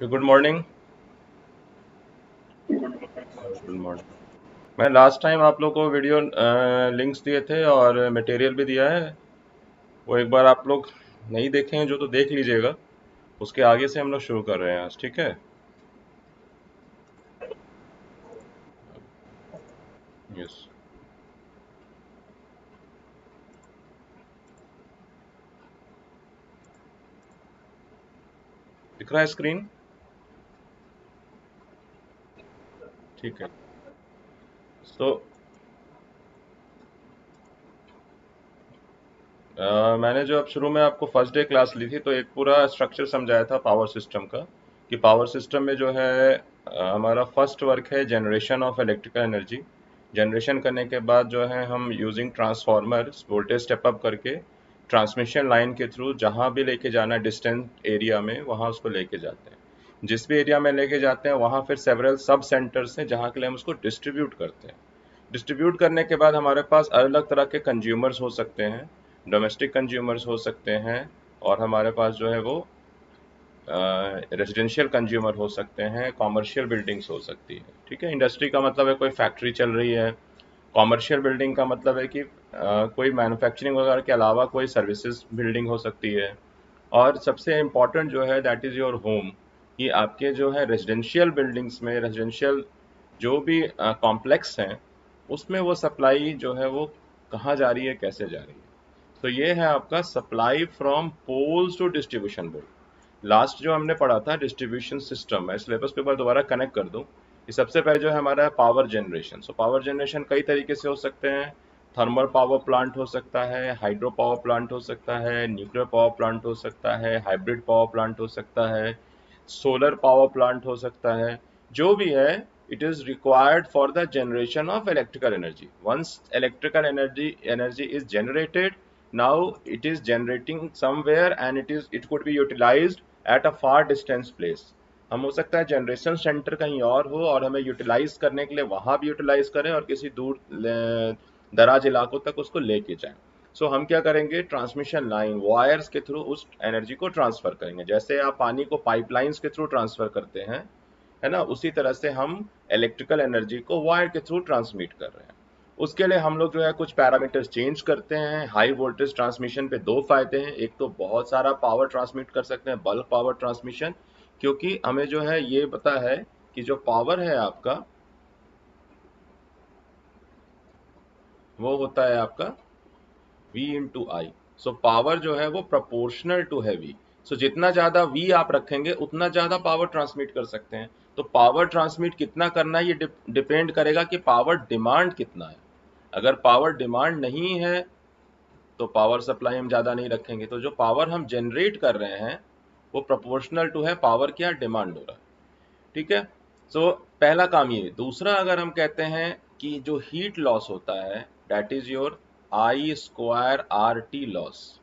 Good morning. Good morning. मैं last time आप लोग को वीडियो लिंक्स दिए थे और मटेरियल भी दिया है। वो एक बार आप लोग नहीं देखे हैं जो तो देख लीजिएगा। उसके आगे से हम लोग शुरू कर रहे हैं आज, ठीक है? यस। दिख रहा है स्क्रीन? ठीक है। तो मैंने जो अब शुरू में आपको फर्स्ट डे क्लास ली थी तो एक पूरा स्ट्रक्चर समझाया था पावर सिस्टम का, कि पावर सिस्टम में जो है हमारा फर्स्ट वर्क है generation of electrical energy. Generation करने के बाद जो है हम using transformer voltage step up करके ट्रांसमिशन लाइन के थ्रू जहाँ भी लेके जाना है डिस्टेंट एरिया में वहाँ उसको लेके जाते हैं। जिस भी एरिया में लेके जाते हैं वहाँ फिर सेवरल सब सेंटर्स हैं जहाँ के लिए हम उसको डिस्ट्रीब्यूट करते हैं। डिस्ट्रीब्यूट करने के बाद हमारे पास अलग अलग तरह के कंज्यूमर्स हो सकते हैं। डोमेस्टिक कंज्यूमर्स हो सकते हैं और हमारे पास जो है वो रेजिडेंशियल कंज्यूमर हो सकते हैं, कॉमर्शियल बिल्डिंग्स हो सकती है। ठीक है, इंडस्ट्री का मतलब है कोई फैक्ट्री चल रही है। कॉमर्शियल बिल्डिंग का मतलब है कि कोई मैन्युफैक्चरिंग वगैरह के अलावा कोई सर्विसेज बिल्डिंग हो सकती है। और सबसे इम्पॉर्टेंट जो है दैट इज़ योर होम, कि आपके जो है रेजिडेंशियल बिल्डिंग्स में रेजिडेंशियल जो भी कॉम्प्लेक्स हैं उसमें वो सप्लाई जो है वो कहाँ जा रही है, कैसे जा रही है। तो ये है आपका supply from poles to distribution board. Last जो हमने पढ़ा था डिस्ट्रीब्यूशन सिस्टम, मैं सिलेबस के ऊपर दोबारा कनेक्ट कर दूं कि सबसे पहले जो है हमारा power generation. So power generation कई तरीके से हो सकते हैं। थर्मल पावर प्लांट हो सकता है, हाइड्रो पावर प्लांट हो सकता है, न्यूक्लियर पावर प्लांट हो सकता है, हाइब्रिड पावर प्लांट हो सकता है, सोलर पावर प्लांट हो सकता है। जो भी है, it is required for the generation of electrical energy. Once electrical energy is generated, now it is generating somewhere and it could be utilized at a far distance place. हम हो सकता है जनरेशन सेंटर कहीं और हो और हमें utilise करने के लिए वहां भी यूटिलाइज करें और किसी दूर दराज इलाकों तक उसको लेके जाएं। सो हम क्या करेंगे, ट्रांसमिशन लाइन वायर्स के थ्रू उस एनर्जी को ट्रांसफर करेंगे। जैसे आप पानी को पाइपलाइंस के थ्रू ट्रांसफर करते हैं, है ना, उसी तरह से हम इलेक्ट्रिकल एनर्जी को वायर के थ्रू ट्रांसमिट कर रहे हैं। उसके लिए हम लोग जो है कुछ पैरामीटर्स चेंज करते हैं। हाई वोल्टेज ट्रांसमिशन पे दो फायदे हैं, एक तो बहुत सारा पावर ट्रांसमिट कर सकते हैं, बल्क पावर ट्रांसमिशन, क्योंकि हमें जो है ये पता है कि जो पावर है आपका वो होता है आपका V इंटू आई। सो पावर जो है वो प्रोपोर्शनल टू है V। सो जितना ज्यादा V आप रखेंगे उतना ज्यादा पावर ट्रांसमिट कर सकते हैं। तो पावर ट्रांसमिट कितना करना है ये डिपेंड करेगा कि पावर डिमांड कितना है। अगर पावर डिमांड नहीं है तो पावर सप्लाई हम ज्यादा नहीं रखेंगे। तो जो पावर हम जनरेट कर रहे हैं वो प्रोपोर्शनल टू है पावर क्या डिमांड हो रहा है। ठीक है। सो पहला काम ये। दूसरा, अगर हम कहते हैं कि जो हीट लॉस होता है that is your I square R T loss.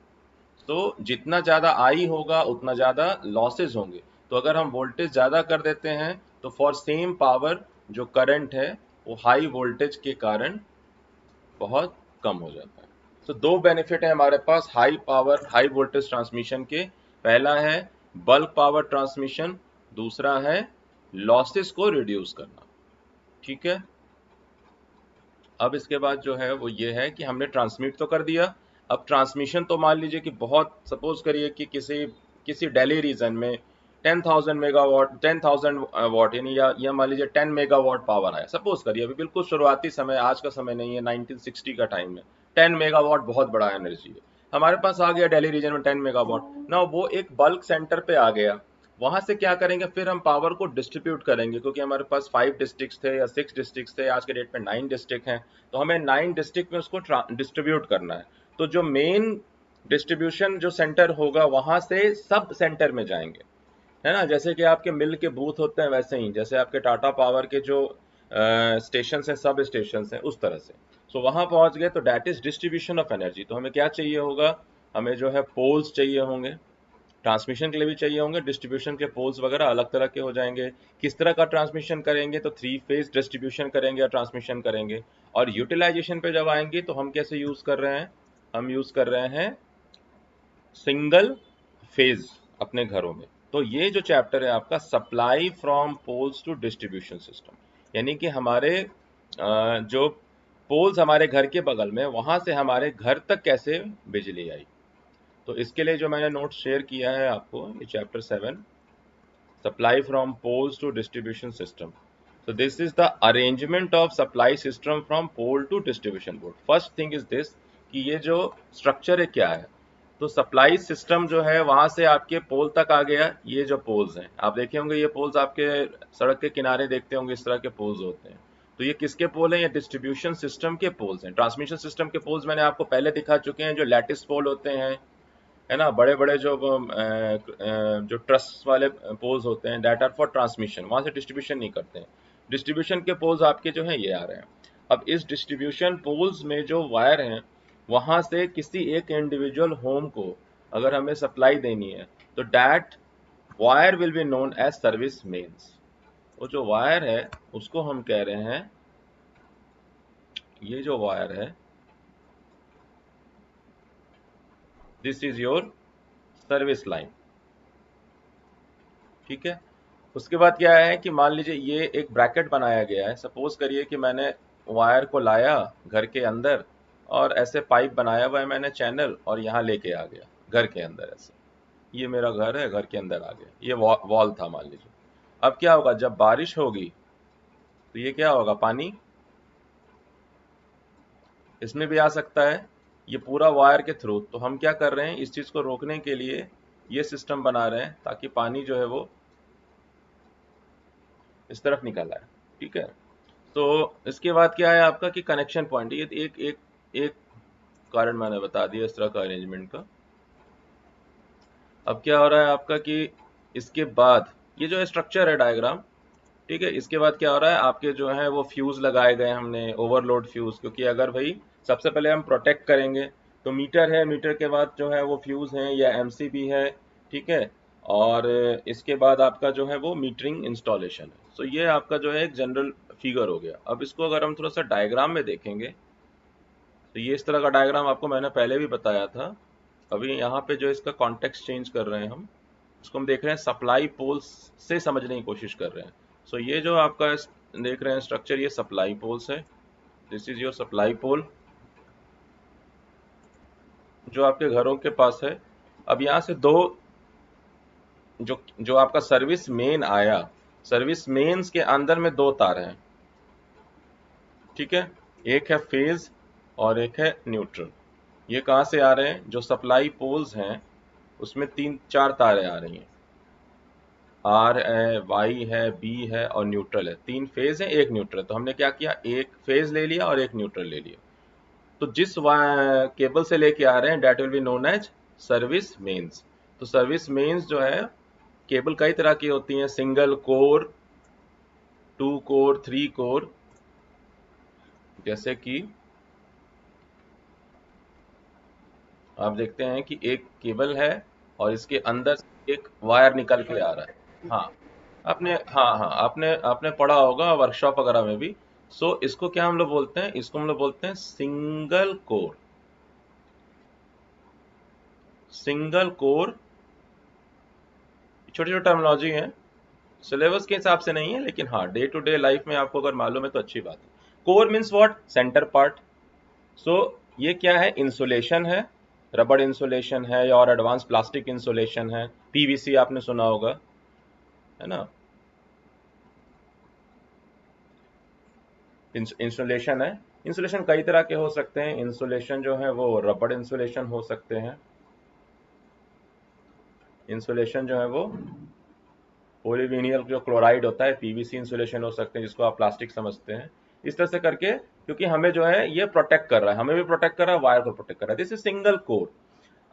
तो जितना ज्यादा आई होगा उतना ज्यादा लॉसेस होंगे। तो अगर हम वोल्टेज ज्यादा कर देते हैं तो फॉर सेम पावर जो करंट है वो हाई वोल्टेज के कारण बहुत कम हो जाता है। तो दो बेनिफिट है हमारे पास high power high voltage transmission के। पहला है बल्क पावर ट्रांसमिशन, दूसरा है लॉसेस को रिड्यूस करना। ठीक है। अब इसके बाद जो है वो ये है कि हमने ट्रांसमिट तो कर दिया। अब ट्रांसमिशन तो मान लीजिए कि बहुत, सपोज करिए कि किसी किसी दिल्ली रीजन में 10,000 मेगावाट 10,000 वाट यानी या मान लीजिए 10 मेगावाट पावर आया। सपोज करिए अभी बिल्कुल शुरुआती समय, आज का समय नहीं है, 1960 का टाइम है। 10 मेगावाट बहुत बड़ा एनर्जी है। हमारे पास आ गया दिल्ली रीजन में 10 मेगावाट ना, वो एक बल्क सेंटर पे आ गया। वहां से क्या करेंगे, फिर हम पावर को डिस्ट्रीब्यूट करेंगे, क्योंकि हमारे पास 5 डिस्ट्रिक्ट थे या 6 डिस्ट्रिक्ट थे, आज के डेट में 9 डिस्ट्रिक्ट हैं। तो हमें 9 डिस्ट्रिक्ट में उसको डिस्ट्रीब्यूट करना है। तो जो मेन डिस्ट्रीब्यूशन जो सेंटर होगा वहां से सब सेंटर में जाएंगे, है ना। जैसे कि आपके मिल के बूथ होते हैं वैसे ही, जैसे आपके टाटा पावर के जो स्टेशन हैं, सब स्टेशन हैं, उस तरह से। सो वहां पहुंच गए तो that is distribution of energy. तो हमें क्या चाहिए होगा, हमें जो है पोल्स चाहिए होंगे। ट्रांसमिशन के लिए भी चाहिए होंगे, डिस्ट्रीब्यूशन के पोल्स वगैरह अलग तरह के हो जाएंगे। किस तरह का ट्रांसमिशन करेंगे, तो 3 फेज डिस्ट्रीब्यूशन करेंगे या ट्रांसमिशन करेंगे। और यूटिलाइजेशन पे जब आएंगे तो हम कैसे यूज कर रहे हैं, हम यूज कर रहे हैं सिंगल फेज अपने घरों में। तो ये जो चैप्टर है आपका supply from poles to distribution system, यानी कि हमारे जो पोल्स हमारे घर के बगल में, वहां से हमारे घर तक कैसे बिजली आई। तो इसके लिए जो मैंने नोट शेयर किया है आपको, ये chapter 7, supply from poles to distribution system. So this is the arrangement of supply system from pole to distribution board. First thing is this कि ये जो स्ट्रक्चर है क्या है। तो सप्लाई सिस्टम जो है वहां से आपके पोल तक आ गया। ये जो पोल्स हैं आप देखे होंगे, ये पोल्स आपके सड़क के किनारे देखते होंगे, इस तरह के पोल्स होते हैं। तो ये किसके पोल हैं? ये डिस्ट्रीब्यूशन सिस्टम के पोल्स हैं। ट्रांसमिशन सिस्टम के पोल्स मैंने आपको पहले दिखा चुके हैं, जो लैटिस पोल होते हैं, है ना, बड़े बड़े जो ट्रस वाले पोल्स होते हैं, दैट आर फॉर ट्रांसमिशन, वहां से डिस्ट्रीब्यूशन नहीं करते हैं। डिस्ट्रीब्यूशन के पोल्स आपके जो हैं ये आ रहे हैं। अब इस डिस्ट्रीब्यूशन पोल्स में जो वायर हैं, वहां से किसी एक इंडिविजुअल होम को अगर हमें सप्लाई देनी है, तो that wire will be known as service mains. वो जो वायर है उसको हम कह रहे हैं, ये जो वायर है, this is your service line. ठीक है। उसके बाद क्या है कि मान लीजिए ये एक ब्रैकेट बनाया गया है। सपोज करिए कि मैंने वायर को लाया घर के अंदर और ऐसे पाइप बनाया हुआ है मैंने चैनल, और यहाँ लेके आ गया घर के अंदर ऐसे। ये मेरा घर है, घर के अंदर आ गया, ये वॉल था मान लीजिए। अब क्या होगा, जब बारिश होगी तो ये क्या होगा, पानी इसमें भी आ सकता है, ये पूरा वायर के थ्रू। तो हम क्या कर रहे हैं, इस चीज को रोकने के लिए ये सिस्टम बना रहे हैं ताकि पानी जो है वो इस तरफ निकल आए। ठीक है। तो इसके बाद क्या है आपका कि कनेक्शन पॉइंट, ये एक एक एक कारण मैंने बता दिया इस तरह का अरेंजमेंट का। अब क्या हो रहा है आपका कि इसके बाद ये जो स्ट्रक्चर है डायग्राम, ठीक है, इसके बाद क्या हो रहा है, आपके जो है वो फ्यूज लगाए गए हमने, ओवरलोड फ्यूज। क्योंकि अगर भाई सबसे पहले हम प्रोटेक्ट करेंगे, तो मीटर है, मीटर के बाद जो है वो फ्यूज है या एमसीबी है। ठीक है। और इसके बाद आपका जो है वो मीटरिंग इंस्टॉलेशन है। सो ये आपका जो है एक जनरल फिगर हो गया। अब इसको अगर हम थोड़ा सा डायग्राम में देखेंगे, तो ये इस तरह का डायग्राम आपको मैंने पहले भी बताया था। अभी यहाँ पे जो इसका कॉन्टेक्स्ट चेंज कर रहे हैं हम, इसको हम देख रहे हैं सप्लाई पोल्स से समझने की कोशिश कर रहे हैं। सो ये जो आपका देख रहे हैं स्ट्रक्चर, ये सप्लाई पोल्स है। दिस इज योर सप्लाई पोल जो आपके घरों के पास है। अब यहाँ से दो जो जो आपका सर्विस मेन आया, सर्विस मेन्स के अंदर में दो तार हैं। ठीक है। एक है फेज और एक है न्यूट्रल। ये कहाँ से आ रहे हैं, जो सप्लाई पोल्स हैं उसमें तीन चार तारें आ रही हैं। आर है, वाई है, बी है और न्यूट्रल है। तीन फेज है, एक न्यूट्रल। तो हमने क्या किया, एक फेज ले लिया और एक न्यूट्रल ले लिया। तो जिस केबल से लेके आ रहे हैं that will be known as service mains. तो सर्विस मेन्स जो है, केबल कई तरह की होती हैं, single core, two core, three core. जैसे कि आप देखते हैं कि एक केबल है और इसके अंदर से एक वायर निकल के आ रहा है। हाँ, आपने, हाँ हाँ, आपने आपने पढ़ा होगा वर्कशॉप वगैरह में भी। सो इसको क्या हम लोग बोलते हैं, इसको हम लोग बोलते हैं सिंगल कोर। सिंगल कोर, छोटी छोटी टर्मिनोलॉजी है, सिलेबस के हिसाब से नहीं है, लेकिन हाँ डे टू डे लाइफ में आपको अगर मालूम है तो अच्छी बात है। Core means what, centre part. So ये क्या है, इंसुलेशन है, रबड़ इंसुलेशन है या और एडवांस प्लास्टिक इंसुलेशन है, पीवीसी आपने सुना होगा, है ना। इंसुलेशन है। इंसुलेशन कई तरह के हो सकते हैं। इंसुलेशन जो है वो रबड़ इंसुलेशन हो सकते हैं। इंसुलेशन जो है वो पॉलीविनिल जो क्लोराइड होता है, पीवीसी इंसुलेशन हो सकते हैं, जिसको आप प्लास्टिक समझते हैं। इस तरह से करके, क्योंकि हमें जो है ये प्रोटेक्ट कर रहा है, हमें भी प्रोटेक्ट कर रहा है, वायर को प्रोटेक्ट कर रहा है। This is single core.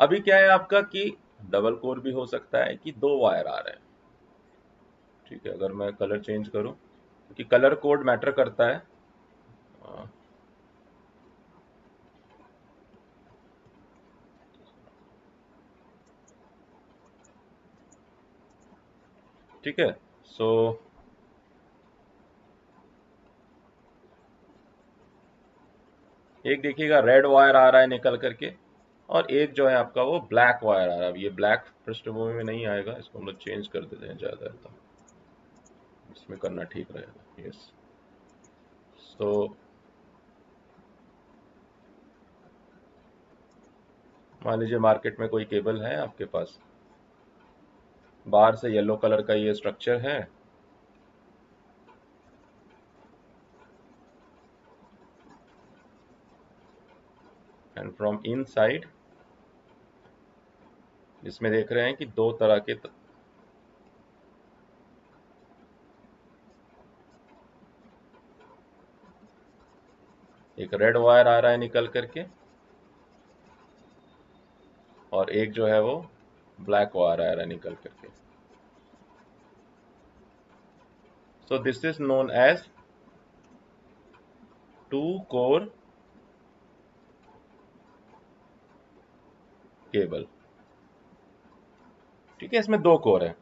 अभी क्या है आपका कि डबल कोर भी हो सकता है कि दो वायर आ रहे हैं। ठीक है। अगर मैं कलर चेंज करूं, क्योंकि कलर कोड मैटर करता है। ठीक है। सो एक देखिएगा रेड वायर आ रहा है निकल करके, और एक जो है आपका वो ब्लैक वायर आ रहा है। अब ये ब्लैक पृष्ठभूमि में नहीं आएगा, इसको हम लोग चेंज कर देते हैं ज़्यादा, तो इसमें करना ठीक रहेगा। यस, सो मान लीजिए मार्केट में कोई केबल है आपके पास, बाहर से येलो कलर का ये स्ट्रक्चर है, एंड फ्रॉम इनसाइड इसमें देख रहे हैं कि दो तरह के एक रेड वायर आ रहा है निकल करके, और एक जो है वो ब्लैक वायर आ रहा है निकल करके। So this is known as two core cable. ठीक है, इसमें दो कोर है।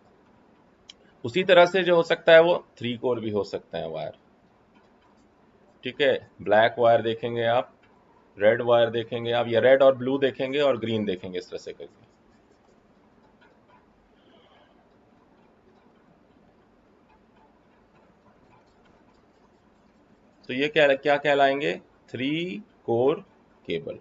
उसी तरह से जो हो सकता है वो थ्री कोर भी हो सकते हैं वायर। ठीक है, ब्लैक वायर देखेंगे आप, रेड वायर देखेंगे आप, या रेड और ब्लू देखेंगे और ग्रीन देखेंगे, इस तरह से करके। तो ये क्या क्या कहलाएंगे? Three core cable.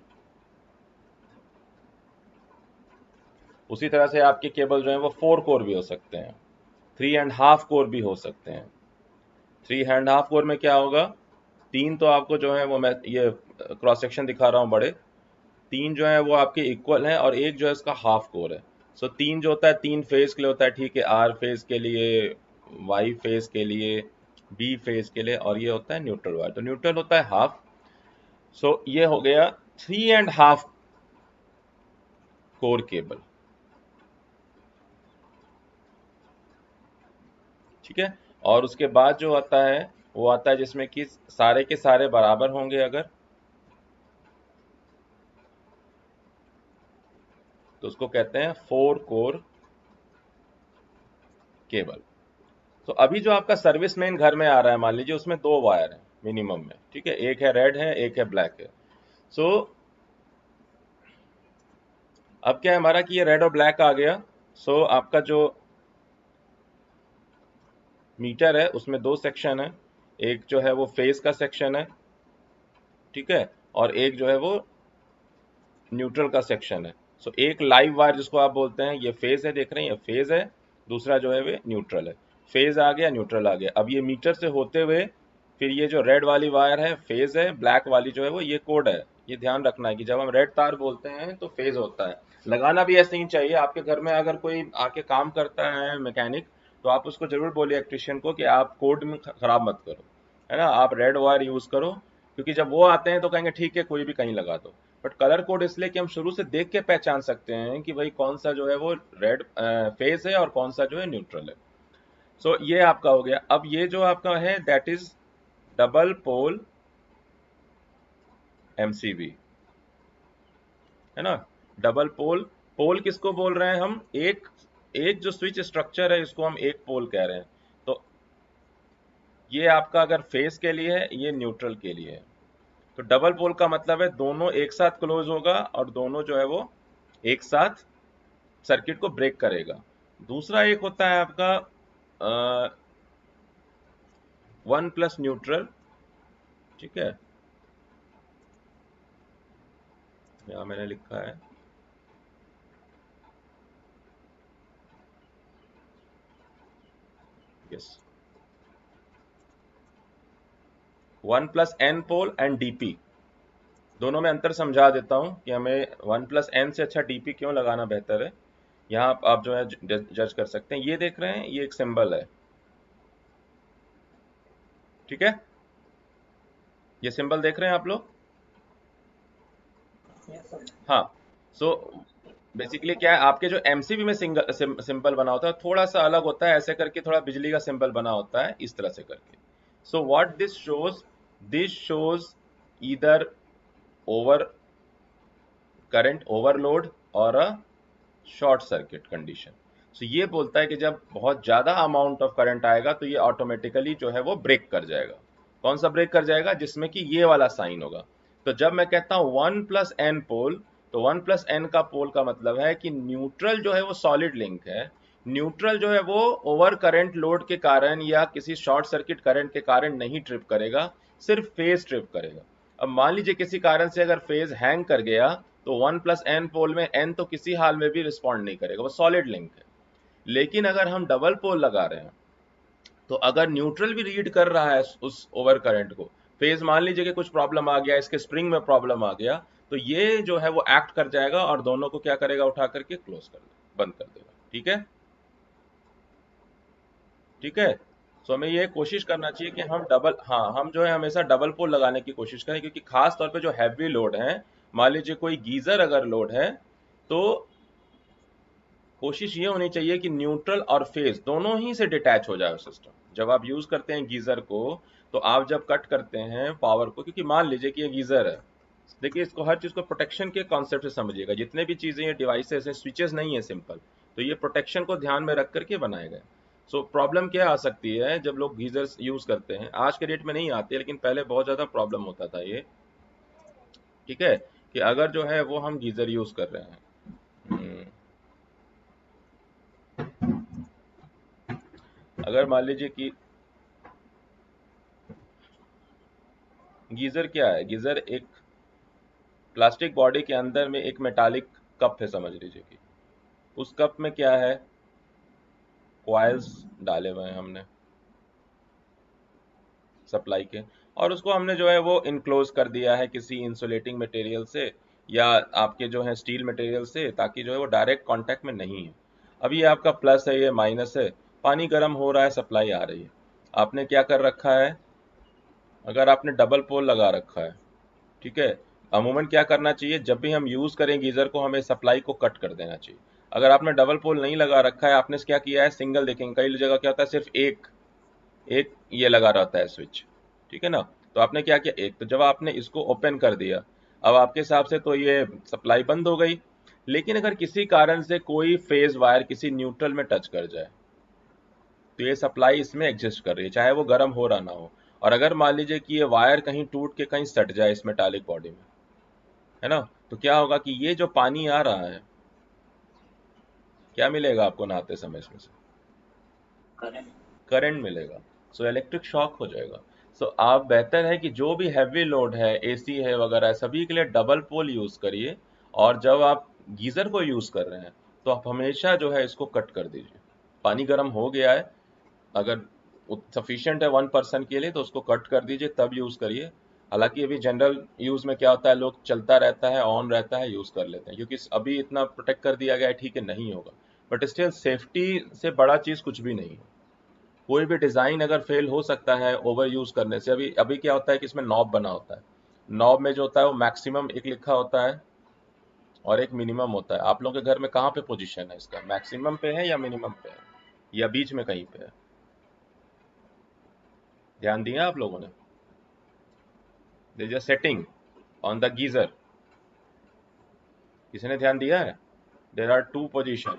उसी तरह से आपके केबल जो है वो फोर कोर भी हो सकते हैं, 3.5 कोर भी हो सकते हैं। 3.5 कोर में क्या होगा, तीन तो आपको जो है वो मैं ये क्रॉस सेक्शन दिखा रहा हूँ बड़े, तीन जो है वो आपके इक्वल हैं और एक जो है इसका हाफ कोर है। सो तीन जो होता है तीन फेज के लिए होता है, ठीक है, आर फेज के लिए, वाई फेज के लिए, बी फेज के लिए, और ये होता है न्यूट्रल वायर, तो न्यूट्रल होता है हाफ। सो ये हो गया 3.5 कोर केबल। ठीक है, और उसके बाद जो आता है वो आता है जिसमें कि सारे के सारे बराबर होंगे अगर, तो उसको कहते हैं फोर कोर केबल। तो अभी जो आपका सर्विस मेन घर में आ रहा है, मान लीजिए उसमें दो वायर है मिनिमम में, ठीक है, एक है रेड है एक है ब्लैक है। सो अब क्या है हमारा कि ये रेड और ब्लैक आ गया। सो आपका जो मीटर है उसमें दो सेक्शन है, एक जो है वो फेज का सेक्शन है, ठीक है, और एक जो है वो न्यूट्रल का सेक्शन है। सो एक लाइव वायर जिसको आप बोलते हैं, ये फेज है, देख रहे हैं ये फेज है, दूसरा जो है वे न्यूट्रल है। फेज आ गया, न्यूट्रल आ गया। अब ये मीटर से होते हुए फिर ये जो रेड वाली वायर है फेज है, ब्लैक वाली जो है वो ये कोड है। ये ध्यान रखना है कि जब हम रेड तार बोलते हैं तो फेज होता है। लगाना भी ऐसे ही चाहिए। आपके घर में अगर कोई आके काम करता है मैकेनिक, तो आप उसको जरूर बोलिए इलेक्ट्रिशियन को कि आप कोड में खराब मत करो, है ना, आप रेड वायर यूज करो, क्योंकि जब वो आते हैं तो कहेंगे ठीक है कोई भी कहीं लगा दो। बट कलर कोड इसलिए कि हम शुरू से देख के पहचान सकते हैं कि भाई कौन सा जो है वो रेड फेज है और कौन सा जो है न्यूट्रल है। सो ये आपका हो गया। अब ये जो आपका है that is double pole MCB, है ना। डबल पोल, पोल किसको बोल रहे हैं हम, एक एक जो स्विच स्ट्रक्चर है इसको हम एक पोल कह रहे हैं। तो ये आपका अगर फेज के लिए है, ये न्यूट्रल के लिए है। तो डबल पोल का मतलब है दोनों एक साथ क्लोज होगा और दोनों जो है वो एक साथ सर्किट को ब्रेक करेगा। दूसरा एक होता है आपका वन प्लस न्यूट्रल, ठीक है, यहाँ मैंने लिखा है, yes, one plus N pole and DP. दोनों में अंतर समझा देता हूं कि हमें वन प्लस एन से अच्छा डीपी क्यों लगाना बेहतर है। यहाँ आप जो है जज कर सकते हैं। ये देख रहे हैं, ये एक सिंबल है, ठीक है, ये सिंबल देख रहे हैं आप लोग। हाँ, सो बेसिकली क्या है, आपके जो एमसीबी में सिंबल बना होता है थोड़ा सा अलग होता है, ऐसे करके थोड़ा बिजली का सिंबल बना होता है इस तरह से करके। So what this shows either over current overload और अ शॉर्ट सर्किट कंडीशन। सो ये बोलता है कि जब बहुत ज्यादा अमाउंट ऑफ करंट आएगा तो ये ऑटोमेटिकली जो है वो ब्रेक कर जाएगा। कौन सा ब्रेक कर जाएगा, जिसमें कि ये वाला साइन होगा। तो जब मैं कहता हूं वन प्लस एन पोल, तो 1 + n का पोल का मतलब है कि न्यूट्रल जो है वो सॉलिड लिंक है, न्यूट्रल जो है वो ओवर करंट लोड के कारण या किसी शॉर्ट सर्किट करंट के कारण नहीं ट्रिप करेगा, सिर्फ फेज ट्रिप करेगा। अब मान लीजिए किसी कारण से अगर फेज हैंग कर गया तो 1 + n पोल में n तो किसी हाल में भी रिस्पॉन्ड नहीं करेगा, वो सॉलिड लिंक है। लेकिन अगर हम डबल पोल लगा रहे हैं तो अगर न्यूट्रल भी रीड कर रहा है उस ओवर करंट को, फेज मान लीजिए कि कुछ प्रॉब्लम आ गया, इसके स्प्रिंग में प्रॉब्लम आ गया, तो ये जो है वो एक्ट कर जाएगा और दोनों को क्या करेगा, उठा करके क्लोज कर देगा, बंद कर देगा। ठीक है, ठीक है। सो हमें ये कोशिश करना चाहिए कि हम डबल, हाँ, हम जो है हमेशा डबल पोल लगाने की कोशिश करें, क्योंकि खास तौर पे जो हैवी लोड है, मान लीजिए कोई गीजर अगर लोड है, तो कोशिश ये होनी चाहिए कि न्यूट्रल और फेज दोनों ही से डिटैच हो जाए सिस्टम। जब आप यूज करते हैं गीजर को, तो आप जब कट करते हैं पावर को, क्योंकि मान लीजिए कि ये गीजर है, देखिए इसको हर चीज को प्रोटेक्शन के कॉन्सेप्ट से समझिएगा, जितने भी चीजें ये डिवाइसेस हैं, स्विचेस नहीं है सिंपल, तो ये प्रोटेक्शन को ध्यान में रख करके बनाए गए। सो प्रॉब्लम क्या आ सकती है जब लोग गीजर यूज करते हैं, आज के डेट में नहीं आती है लेकिन पहले बहुत ज्यादा प्रॉब्लम होता था ये, ठीक है, कि अगर जो है वो हम गीजर यूज कर रहे हैं, अगर मान लीजिए कि गीजर क्या है, गीजर एक प्लास्टिक बॉडी के अंदर में एक मेटालिक कप है, समझ लीजिए कि उस कप में क्या है, कॉइल्स डाले हुए हैं हमने सप्लाई के, और उसको हमने जो है वो इनक्लोज कर दिया है किसी इंसुलेटिंग मटेरियल से या आपके जो है स्टील मटेरियल से, ताकि जो है वो डायरेक्ट कांटेक्ट में नहीं है। अब ये आपका प्लस है, ये माइनस है, पानी गर्म हो रहा है, सप्लाई आ रही है, आपने क्या कर रखा है, अगर आपने डबल पोल लगा रखा है, ठीक है, अमूमन क्या करना चाहिए, जब भी हम यूज करें गीजर को, हमें सप्लाई को कट कर देना चाहिए। अगर आपने डबल पोल नहीं लगा रखा है, आपने क्या किया है, सिंगल, देखेंगे कई जगह क्या होता है, सिर्फ एक एक ये लगा रहता है स्विच, ठीक है ना, तो आपने क्या किया, एक, तो जब आपने इसको ओपन कर दिया, अब आपके हिसाब से तो ये सप्लाई बंद हो गई। लेकिन अगर किसी कारण से कोई फेज वायर किसी न्यूट्रल में टच कर जाए, तो ये सप्लाई इसमें एग्जिस्ट कर रही है, चाहे वो गर्म हो रहा ना हो। और अगर मान लीजिए कि ये वायर कहीं टूट के कहीं सट जाए इस मेटालिक बॉडी में, है ना, तो क्या होगा कि ये जो पानी आ रहा है, क्या मिलेगा आपको नहाते समय इसमें से, करंट मिलेगा। सो इलेक्ट्रिक शॉक हो जाएगा। सो आप, बेहतर है कि जो भी हैवी लोड है, एसी है वगैरह, सभी के लिए डबल पोल यूज करिए। और जब आप गीजर को यूज कर रहे हैं तो आप हमेशा जो है इसको कट कर दीजिए। पानी गर्म हो गया है, अगर सफिशिएंट है 1 पर्सन के लिए, तो उसको कट कर दीजिए, तब यूज करिए। हालांकि अभी जनरल यूज में क्या होता है, लोग चलता रहता है, ऑन रहता है, यूज कर लेते हैं, क्योंकि अभी इतना प्रोटेक्ट कर दिया गया है, ठीक है, नहीं होगा, बट स्टिल सेफ्टी से बड़ा चीज कुछ भी नहीं है। कोई भी डिजाइन अगर फेल हो सकता है ओवर यूज करने से। अभी अभी क्या होता है कि इसमें नॉब बना होता है, नॉब में जो होता है वो मैक्सिमम एक लिखा होता है और एक मिनिमम होता है। आप लोगों के घर में कहाँ पे पोजीशन है इसका, मैक्सिमम पे है या मिनिमम पे है या बीच में कहीं पे है, ध्यान दिया आप लोगों ने? There is a setting on the geyser, किसी ने ध्यान दिया है? देयर आर टू पोजीशन,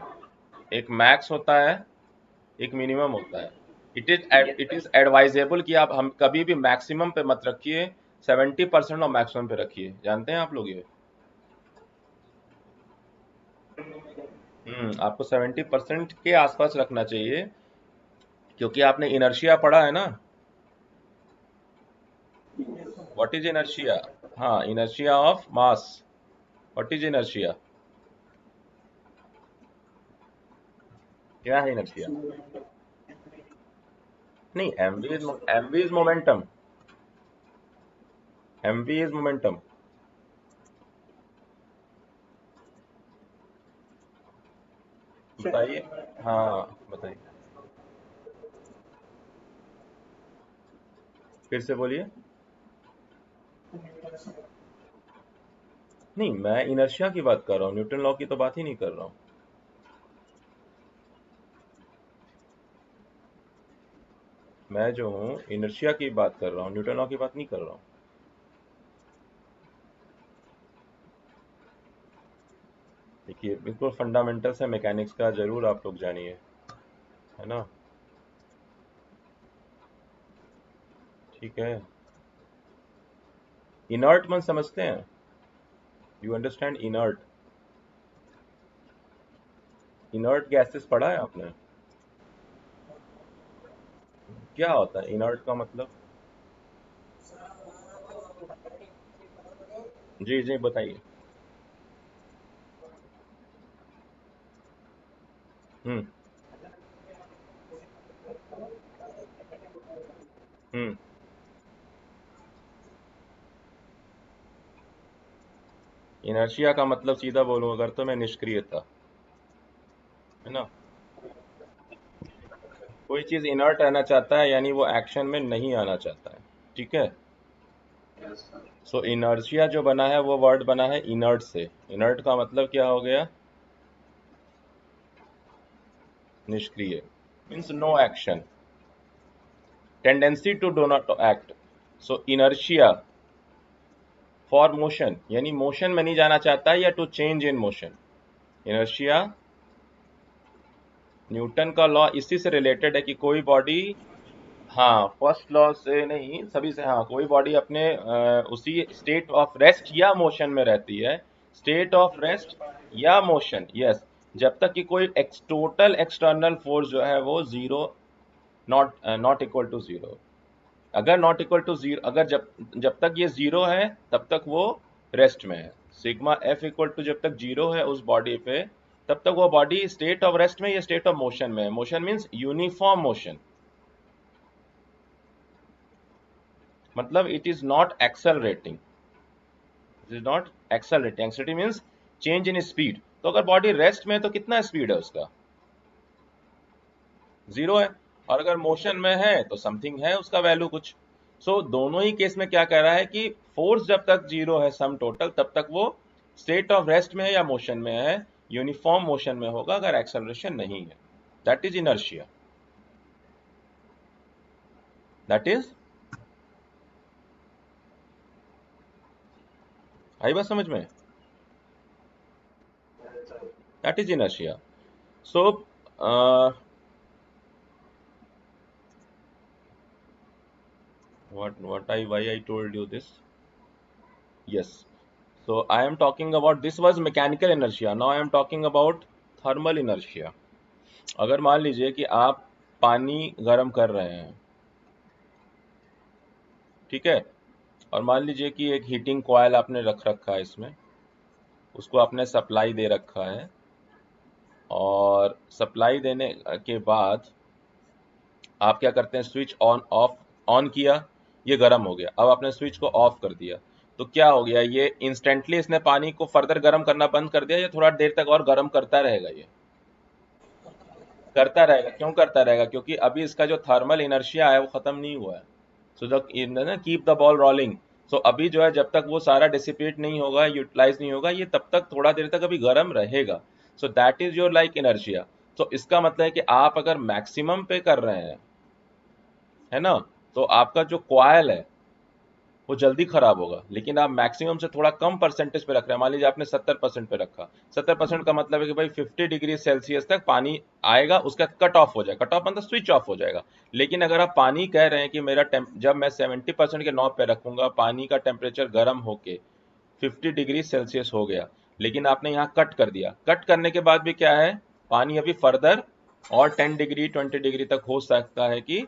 एक मैक्स होता है, एक मिनिमम होता है। इट इज एडवाइजेबल कि आप, हम कभी भी मैक्सिमम पे मत रखिए, 70% और मैक्सिमम पे रखिए, जानते हैं आप लोग ये? आपको 70% के आसपास रखना चाहिए, क्योंकि आपने इनर्शिया पढ़ा है ना, व्हाट इज इनर्शिया? हाँ, inertia of mass, what is inertia, क्या है इनर्शिया? नहीं, MV is momentum, MV is momentum. बताइए, हाँ बताइए, फिर से बोलिए। नहीं, मैं इनर्शिया की बात कर रहा हूँ, न्यूटन लॉ की तो बात ही नहीं कर रहा हूँ। मैं जो हूँ इनर्शिया की बात कर रहा हूँ, न्यूटन लॉ की बात नहीं कर रहा हूँ। देखिए, बिल्कुल फंडामेंटल्स है मैकेनिक्स का, जरूर आप लोग जानिए, है ना, ठीक है। इनर्ट मन समझते हैं, you understand inert? Inert gases पढ़ा है आपने? क्या होता है इनर्ट का मतलब? जी जी बताइए। हम्म। हम्म। इनर्शिया का मतलब सीधा बोलूं अगर तो मैं निष्क्रियता, है ना। कोई चीज इनर्ट रहना चाहता है यानी वो एक्शन में नहीं आना चाहता है, ठीक है। सो इनर्शिया जो बना है वो वर्ड बना है इनर्ट से। इनर्ट का मतलब क्या हो गया? निष्क्रिय, means no action, tendency to do not act. So inertia for motion, यानी मोशन में नहीं जाना चाहता है या to change in motion. Inertia Newton का लॉ इसी से रिलेटेड है कि कोई बॉडी, हाँ फर्स्ट लॉ से नहीं सभी से, हाँ कोई बॉडी अपने उसी स्टेट ऑफ रेस्ट या मोशन में रहती है। स्टेट ऑफ रेस्ट या मोशन, यस, जब तक कि कोई टोटल एक्सटर्नल फोर्स जो है वो zero, not not equal to zero. अगर नॉट इक्वल टू जीरो, अगर जब जब तक ये जीरो है तब तक वो रेस्ट में है। सिग्मा एफ इक्वल टू जब तक जीरो है उस बॉडी पे, तब तक वो बॉडी स्टेट ऑफ रेस्ट में या स्टेट ऑफ मोशन में है। मोशन मीन्स यूनिफॉर्म मोशन, मतलब it is not accelerating, it is not accelerating. Accelerating means change in speed. तो अगर बॉडी रेस्ट में है तो कितना स्पीड है उसका? जीरो है। और अगर मोशन में है तो समथिंग है उसका वैल्यू कुछ। सो दोनों ही केस में क्या कह रहा है कि फोर्स जब तक जीरो है सम टोटल, तब तक वो स्टेट ऑफ रेस्ट में है या मोशन में है, यूनिफॉर्म मोशन में होगा अगर एक्सेलरेशन नहीं है। That is inertia, that is, आई बात समझ में? That is inertia. So what I why I told you this? Yes. So I am talking about, this was mechanical inertia. Now I am talking about thermal inertia. अगर मान लीजिए कि आप पानी गर्म कर रहे हैं, ठीक है, और मान लीजिए कि एक हीटिंग कॉयल आपने रख रखा है इसमें, उसको आपने सप्लाई दे रखा है, और सप्लाई देने के बाद आप क्या करते हैं, स्विच ऑन ऑफ, ऑन किया, ये गर्म हो गया। अब आपने स्विच को ऑफ कर दिया तो क्या हो गया, ये इंस्टेंटली इसने पानी को फर्दर गर्म करना बंद कर दिया या थोड़ा देर तक और गर्म करता रहेगा? ये करता रहेगा। क्यों करता रहेगा? क्योंकि अभी इसका जो थर्मल इनर्शिया है वो खत्म नहीं हुआ है। So the keep the ball rolling. So अभी जो है जब तक वो सारा डिसिपेट नहीं होगा, यूटिलाइज नहीं होगा, ये तब तक थोड़ा देर तक अभी गर्म रहेगा। सो that is your like inertia. तो इसका मतलब है कि आप अगर मैक्सिमम पे कर रहे हैं, है ना, तो आपका जो कॉयल है वो जल्दी खराब होगा। लेकिन आप मैक्सिमम से थोड़ा कम परसेंटेज पे रख रहे हैं, मान लीजिए आपने 70% पे रखा। 70% का मतलब है कि भाई 50 डिग्री सेल्सियस तक पानी आएगा, उसका कट ऑफ हो जाएगा। कट ऑफ मतलब स्विच ऑफ हो जाएगा। लेकिन अगर आप पानी कह रहे हैं कि मेरा जब मैं 70% के नॉब पे रखूंगा, पानी का टेम्परेचर गर्म होके 50 डिग्री सेल्सियस हो गया, लेकिन आपने यहाँ कट कर दिया। कट करने के बाद भी क्या है, पानी अभी फर्दर और 10 डिग्री 20 डिग्री तक हो सकता है कि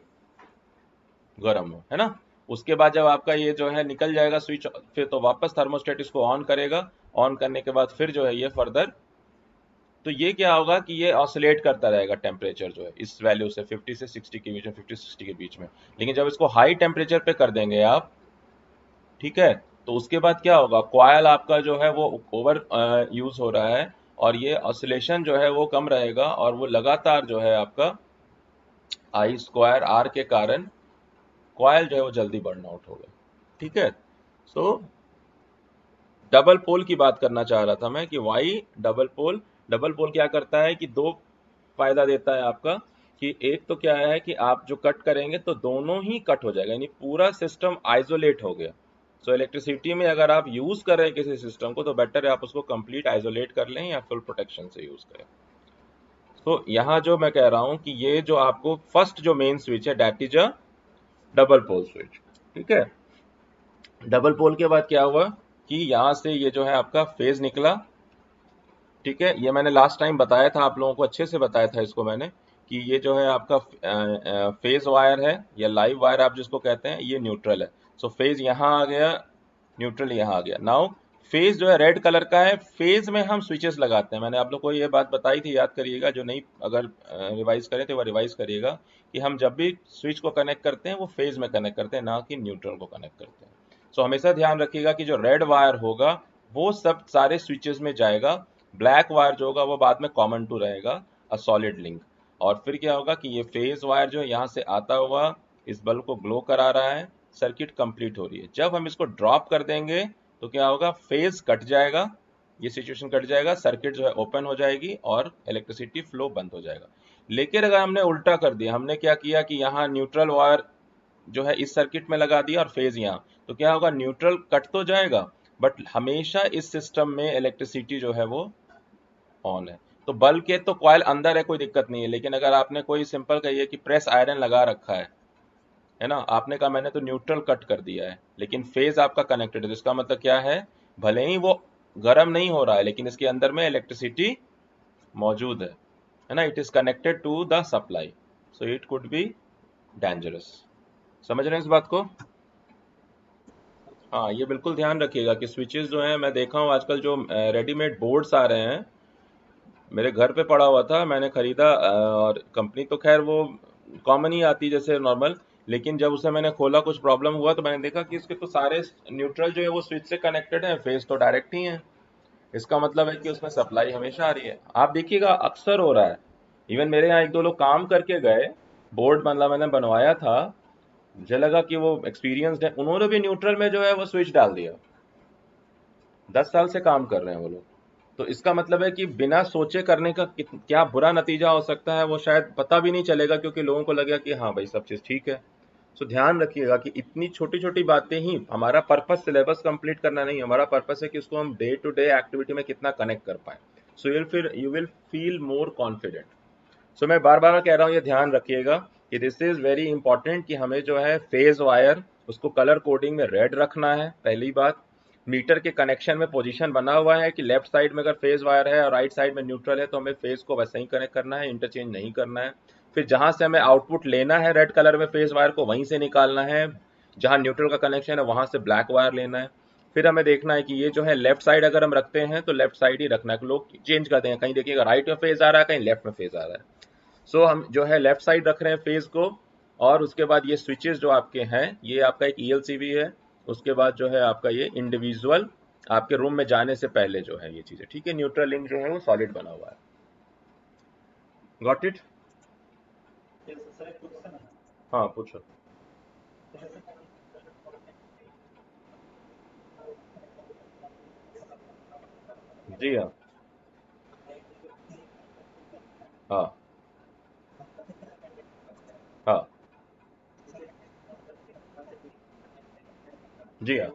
गर्म हो, है ना। उसके बाद जब आपका ये जो है निकल जाएगा स्विच, फिर तो वापस थर्मोस्टेट इसको ऑन करेगा। ऑन करने के बाद फिर जो है ये फर्दर, तो ये क्या होगा कि ये ऑसिलेट करता रहेगा टेम्परेचर जो है इस वैल्यू से 50 से 60 के बीच में, 50-60 के बीच में। लेकिन जब इसको हाई टेम्परेचर पे कर देंगे आप, ठीक है, तो उसके बाद क्या होगा, कॉयल आपका जो है वो ओवर यूज हो रहा है, और ये ऑसिलेशन जो है वो कम रहेगा, और वो लगातार जो है आपका आई स्क्वायर आर के कारण कॉयल जो है वो जल्दी बर्न आउट होगा, ठीक है। सो डबल पोल की बात करना चाह रहा था मैं कि why double pole. Double pole क्या करता है कि दो फायदा देता है आपका, कि एक तो क्या है कि आप जो कट करेंगे तो दोनों ही कट हो जाएगा, यानी पूरा सिस्टम आइसोलेट हो गया। सो इलेक्ट्रिसिटी में अगर आप यूज कर रहे हैं किसी सिस्टम को, तो बेटर है आप उसको कंप्लीट आइसोलेट कर लें या फुल प्रोटेक्शन से यूज करें। तो यहाँ जो मैं कह रहा हूँ कि ये जो आपको फर्स्ट जो मेन स्विच है that is a double pole switch, ठीक है। डबल पोल के बाद क्या हुआ कि यहां से ये जो है आपका फेज निकला, ठीक है, ये मैंने लास्ट टाइम बताया था, आप लोगों को अच्छे से बताया था इसको मैंने, कि ये जो है आपका फेज वायर है या लाइव वायर आप जिसको कहते हैं, ये न्यूट्रल है। सो फेज यहाँ आ गया, न्यूट्रल यहाँ आ गया। नाउ फेज जो है रेड कलर का है, फेज में हम स्विचेस लगाते हैं। मैंने आप लोग को ये बात बताई थी, याद करिएगा, जो नहीं अगर रिवाइज करें तो वह रिवाइज करिएगा, कि हम जब भी स्विच को कनेक्ट करते हैं वो फेज में कनेक्ट करते हैं, ना कि न्यूट्रल को कनेक्ट करते हैं। सो हमेशा ध्यान रखिएगा कि जो रेड वायर होगा वो सब सारे स्विचेस में जाएगा, ब्लैक वायर जो होगा वो बाद में कॉमन टू रहेगा, अ सॉलिड लिंक। और फिर क्या होगा कि ये फेज वायर जो है यहाँ से आता हुआ इस बल्ब को ग्लो करा रहा है, सर्किट कंप्लीट हो रही है। जब हम इसको ड्रॉप कर देंगे तो क्या होगा, फेज कट जाएगा, ये सिचुएशन कट जाएगा, सर्किट जो है ओपन हो जाएगी और इलेक्ट्रिसिटी फ्लो बंद हो जाएगा। लेकिन अगर हमने उल्टा कर दिया, हमने क्या किया कि यहाँ न्यूट्रल वायर जो है इस सर्किट में लगा दिया और फेज यहाँ, तो क्या होगा, न्यूट्रल कट तो जाएगा बट हमेशा इस सिस्टम में इलेक्ट्रिसिटी जो है वो ऑन है। तो बल्ब के तो कॉइल अंदर है, कोई दिक्कत नहीं है, लेकिन अगर आपने कोई सिंपल कहिए कि प्रेस आयरन लगा रखा है ना, आपने कहा मैंने तो न्यूट्रल कट कर दिया है लेकिन फेज आपका कनेक्टेड है, तो इसका मतलब क्या है, भले ही वो गर्म नहीं हो रहा है लेकिन इसके अंदर में इलेक्ट्रिसिटी मौजूद है ना, it is connected to the supply, so it could be dangerous. समझ रहे हैं इस बात को? हाँ, ये बिल्कुल ध्यान रखिएगा कि स्विचेस जो हैं, मैं देखा हूँ आजकल जो रेडीमेड बोर्ड्स आ रहे हैं, मेरे घर पे पड़ा हुआ था, मैंने खरीदा, और कंपनी तो खैर वो कॉमन ही आती जैसे नॉर्मल, लेकिन जब उसे मैंने खोला कुछ प्रॉब्लम हुआ तो मैंने देखा कि इसके तो सारे न्यूट्रल जो है वो स्विच से कनेक्टेड है, फेज तो डायरेक्ट ही है। इसका मतलब है कि उसमें सप्लाई हमेशा आ रही है। आप देखिएगा अक्सर हो रहा है, इवन मेरे यहाँ एक दो लोग काम करके गए, बोर्ड मतलब मैंने बनवाया था, मुझे लगा कि वो एक्सपीरियंस्ड है, उन्होंने भी न्यूट्रल में जो है वो स्विच डाल दिया। 10 साल से काम कर रहे हैं वो लोग। तो इसका मतलब है कि बिना सोचे करने का क्या बुरा नतीजा हो सकता है वो शायद पता भी नहीं चलेगा, क्योंकि लोगों को लगेगा कि हाँ भाई सब चीज़ ठीक है। सो ध्यान रखिएगा कि इतनी छोटी छोटी बातें ही, हमारा पर्पस सिलेबस कंप्लीट करना नहीं, हमारा पर्पस है कि उसको हम डे टू डे एक्टिविटी में कितना कनेक्ट कर पाए। So you will feel more confident. So मैं बार बार कह रहा हूँ, ये ध्यान रखिएगा कि दिस इज वेरी इंपॉर्टेंट, कि हमें जो है फेज वायर उसको कलर कोडिंग में रेड रखना है, पहली बात। मीटर के कनेक्शन में पोजीशन बना हुआ है कि लेफ्ट साइड में अगर फेज वायर है और राइट साइड में न्यूट्रल है तो हमें फेज को वैसे ही कनेक्ट करना है, इंटरचेंज नहीं करना है। फिर जहां से हमें आउटपुट लेना है रेड कलर में फेज वायर को, वहीं से निकालना है। जहां न्यूट्रल का कनेक्शन है वहां से ब्लैक वायर लेना है। फिर हमें देखना है कि ये जो है लेफ्ट साइड अगर हम रखते हैं तो लेफ्ट साइड ही रखना है, लोग चेंज करते हैं, कहीं देखिएगा राइट में फेज आ रहा है, कहीं लेफ्ट में फेज आ रहा है। सो हम जो है लेफ्ट साइड रख रहे हैं फेज को। और उसके बाद ये स्विचेस जो आपके हैं, ये आपका एक ELCB है। उसके बाद जो है आपका ये इंडिविजुअल आपके रूम में जाने से पहले जो है ये चीजें, ठीक है, न्यूट्रल लिंक जो है वो सॉलिड बना हुआ है। Got it? हाँ पूछो। जी हाँ। हाँ। हाँ। जी हाँ।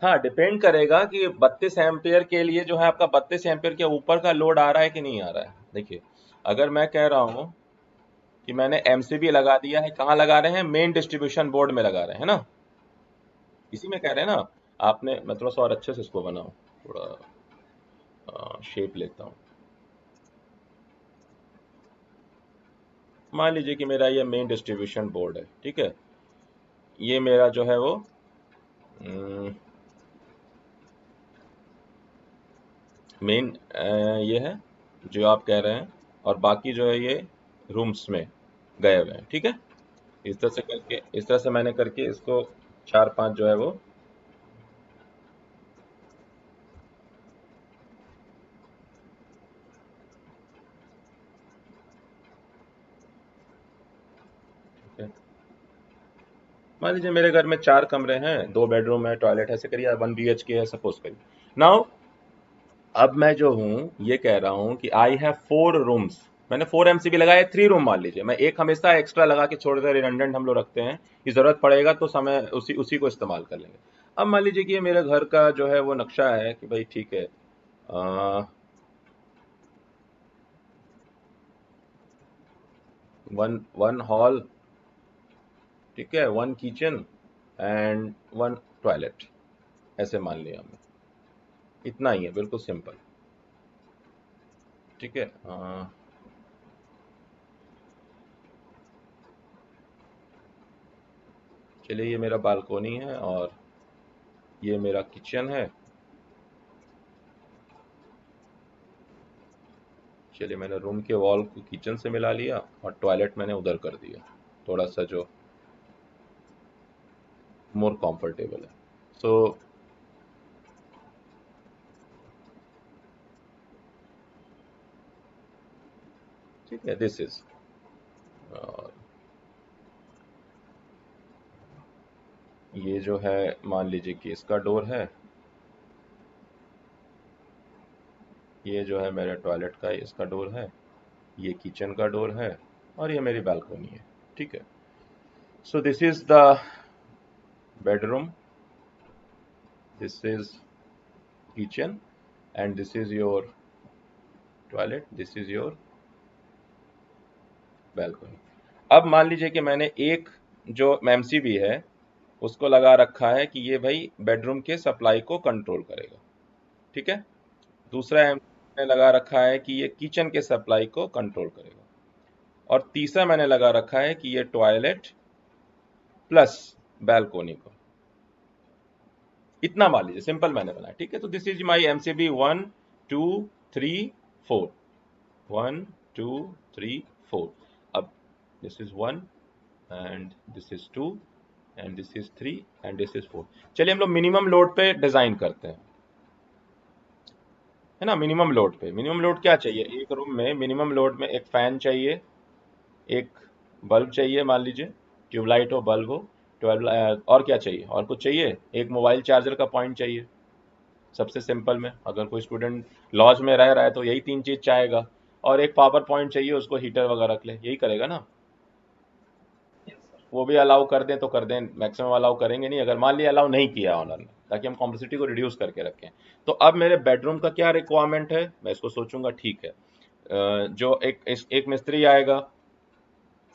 हाँ, डिपेंड करेगा कि 32 एम्पियर के लिए जो है आपका 32 एम्पियर के ऊपर का लोड आ रहा है कि नहीं आ रहा है। देखिए, अगर मैं कह रहा हूँ कि मैंने MCB लगा दिया है, कहाँ लगा रहे हैं, मेन डिस्ट्रीब्यूशन बोर्ड में लगा रहे हैं ना, इसी में कह रहे हैं ना। आपने, मैं थोड़ा सा और अच्छे से इसको बनाऊं, थोड़ा शेप लेता हूँ। मान लीजिए कि मेरा ये मेन डिस्ट्रीब्यूशन बोर्ड है, ठीक है, ये मेरा जो है वो मेन ये है जो आप कह रहे हैं, और बाकी जो है ये रूम्स में गए हुए हैं, ठीक है। इस तरह से करके, इस तरह से मैंने करके इसको चार पांच जो है वो, ठीक है। मान लीजिए मेरे घर में 4 कमरे हैं, 2 बेडरूम है, टॉयलेट है, ऐसे करिए 1 BHK है सपोज करिए। नाउ अब मैं जो हूँ ये कह रहा हूँ कि आई हैव 4 रूम्स, मैंने 4 MCB लगाए, 3 रूम मान लीजिए, मैं एक हमेशा एक्स्ट्रा लगा के छोड़ दे, रिडंडेंट हम लोग रखते हैं कि जरूरत पड़ेगा तो समय उसी उसी को इस्तेमाल कर लेंगे। अब मान लीजिए कि ये मेरे घर का जो है वो नक्शा है कि भाई ठीक है, वन वन हॉल, ठीक है, 1 किचन एंड 1 टॉयलेट, ऐसे मान लिया हमने। इतना ही है, बिल्कुल सिंपल। ठीक है, चलिए ये मेरा बालकोनी है और ये मेरा किचन है। चलिए मैंने रूम के वॉल को किचन से मिला लिया और टॉयलेट मैंने उधर कर दिया, थोड़ा सा जो मोर कंफर्टेबल है। सो ठीक है, दिस इज ये जो है मान लीजिए कि इसका डोर है, ये जो है मेरे टॉयलेट का इसका डोर है, ये किचन का डोर है और ये मेरी बालकोनी है। ठीक है, so this is the bedroom, this is kitchen and this is your toilet, this is your balcony. अब मान लीजिए कि मैंने एक जो एमसीबी है उसको लगा रखा है कि ये भाई बेडरूम के सप्लाई को कंट्रोल करेगा। ठीक है, दूसरा मैंने लगा रखा है कि ये किचन के सप्लाई को कंट्रोल करेगा, और तीसरा मैंने लगा रखा है कि ये टॉयलेट प्लस बालकोनी को। इतना मान लीजिए, सिंपल मैंने बनाया। ठीक है, तो दिस इज माई एमसीबी 1 2 3 4, 1 2 3 4। अब this is 1 and this is 2 and this is 3 and this is 4। चलिए हम लोग मिनिमम लोड पे डिजाइन करते हैं, है ना। मिनिमम लोड पे, मिनिमम लोड क्या चाहिए एक रूम में? मिनिमम लोड में एक फैन चाहिए, एक बल्ब चाहिए, मान लीजिए ट्यूबलाइट हो, बल्ब हो, 12, और क्या चाहिए? और कुछ चाहिए? एक मोबाइल चार्जर का पॉइंट चाहिए। सबसे सिंपल में अगर कोई स्टूडेंट लॉज में रह रहा है तो यही तीन चीज चाहेगा। और एक पावर पॉइंट चाहिए, उसको हीटर वगैरह के लिए, यही करेगा ना। वो भी अलाउ कर दें तो कर दें, मैक्सिमम अलाउ करेंगे नहीं, अगर मान लिया अलाउ नहीं किया ऑनर ने, ताकि हम कॉम्प्लेक्सिटी को रिड्यूस करके रखें। तो अब मेरे बेडरूम का क्या रिक्वायरमेंट है, मैं इसको सोचूंगा। ठीक है, जो एक मिस्त्री आएगा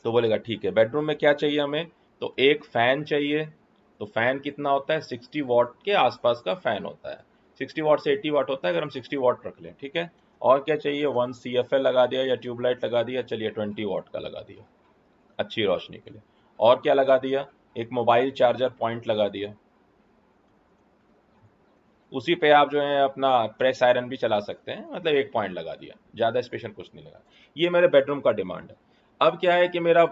तो बोलेगा ठीक है बेडरूम में क्या चाहिए हमें, तो एक फैन चाहिए। तो फैन कितना होता है? 60 वाट के आसपास का फैन होता है, 60 वाट से 80 वाट होता है, अगर हम 60 वाट रख लें। ठीक है, और क्या चाहिए? 1 CFL लगा दिया या ट्यूबलाइट लगा दिया, चलिए 20 वाट का लगा दिया अच्छी रोशनी के लिए। और क्या लगा दिया? एक मोबाइल चार्जर पॉइंट लगा दिया, उसी पे आप जो है अपना प्रेस आयरन भी चला सकते हैं, मतलब एक पॉइंट लगा दिया, ज़्यादा स्पेशल कुछ नहीं लगा। ये मेरे बेडरूम का डिमांड है। अब क्या है कि मेरा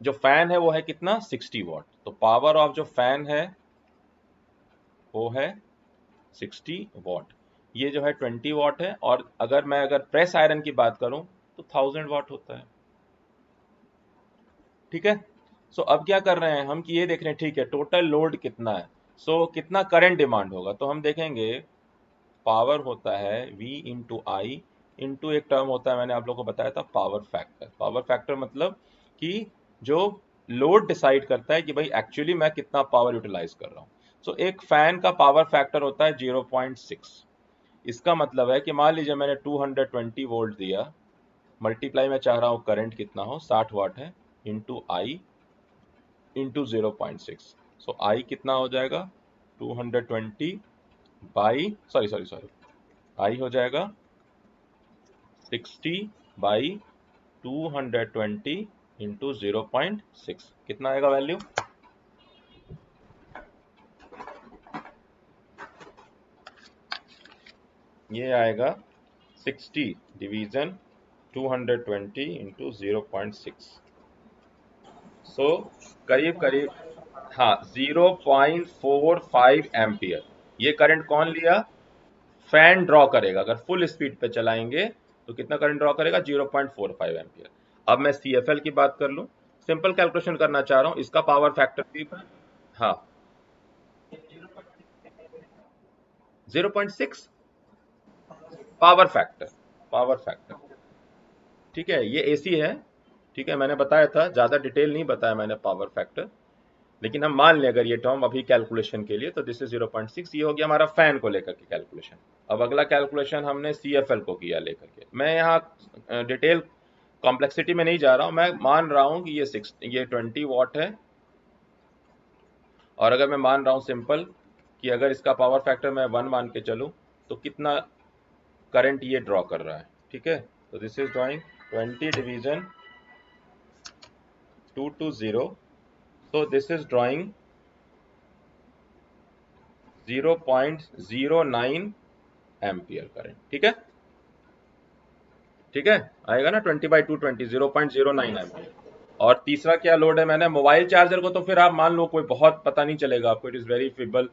जो फैन है वो है कितना? 60 वाट। तो पावर ऑफ जो फैन है वो है 60 वाट, ये जो है 20 वाट है। और अगर प्रेस आयरन की बात करूं तो 1000 वाट होता है। ठीक है, सो अब क्या कर रहे हैं हम कि ये देख रहे हैं ठीक है टोटल लोड कितना है, सो कितना करंट डिमांड होगा। तो हम देखेंगे पावर होता है V इंटू आई, इंटू एक टर्म होता है मैंने आप लोगों को बताया था पावर फैक्टर। पावर फैक्टर मतलब कि जो लोड डिसाइड करता है कि भाई एक्चुअली मैं कितना पावर यूटिलाइज कर रहा हूँ। सो एक फैन का पावर फैक्टर होता है 0.6। इसका मतलब है कि मान लीजिए मैंने 220 वोल्ट दिया, मल्टीप्लाई मैं चाह रहा हूँ करंट कितना हो, 60 वाट है, इंटू आई इंटू 0.6। सो आई कितना हो जाएगा? 220 बाई सॉरी आई हो जाएगा 60/220 इंटू 0.6। कितना आएगा वैल्यू? ये आएगा 60 डिवीजन 220 इंटू 0.6। सो करीब करीब, हाँ, 0.45 एम्पियर। ये करंट कौन लिया? फैन ड्रॉ करेगा। अगर फुल स्पीड पे चलाएंगे तो कितना करंट ड्रॉ करेगा? 0.45 एम्पियर। अब मैं CFL की बात कर लूं, सिंपल कैलकुलेशन करना चाह रहा हूं, इसका पावर फैक्टर भी, हाँ, 0.6 पावर फैक्टर, पावर फैक्टर। ठीक है, ये AC है। ठीक है, मैंने बताया था, ज्यादा डिटेल नहीं बताया मैंने पावर फैक्टर, लेकिन हम मान लें अगर ये टर्म अभी कैलकुलेशन के लिए, तो दिस इज 0.6। ये हो गया हमारा फैन को लेकर के कैलकुलेशन। अब अगला कैलकुलेशन हमने CFL को किया लेकर के। मैं यहाँ डिटेल कॉम्प्लेक्सिटी में नहीं जा रहा हूँ, मैं मान रहा हूँ कि ये 20 वाट है। और अगर मैं मान रहा हूँ सिंपल कि अगर इसका पावर फैक्टर मैं 1 मान के चलूँ तो कितना करंट ये ड्रॉ कर रहा है, ठीक है। तो this is drawing 20 division 220, so this is drawing 0.09 ampere current, ठीक है, ठीक है, आएगा ना 20/220 0.09 एम्पियर। और तीसरा क्या लोड है मैंने, मोबाइल चार्जर को तो फिर आप मान लो कोई बहुत पता नहीं चलेगा आपको, इट इज वेरी फिबल,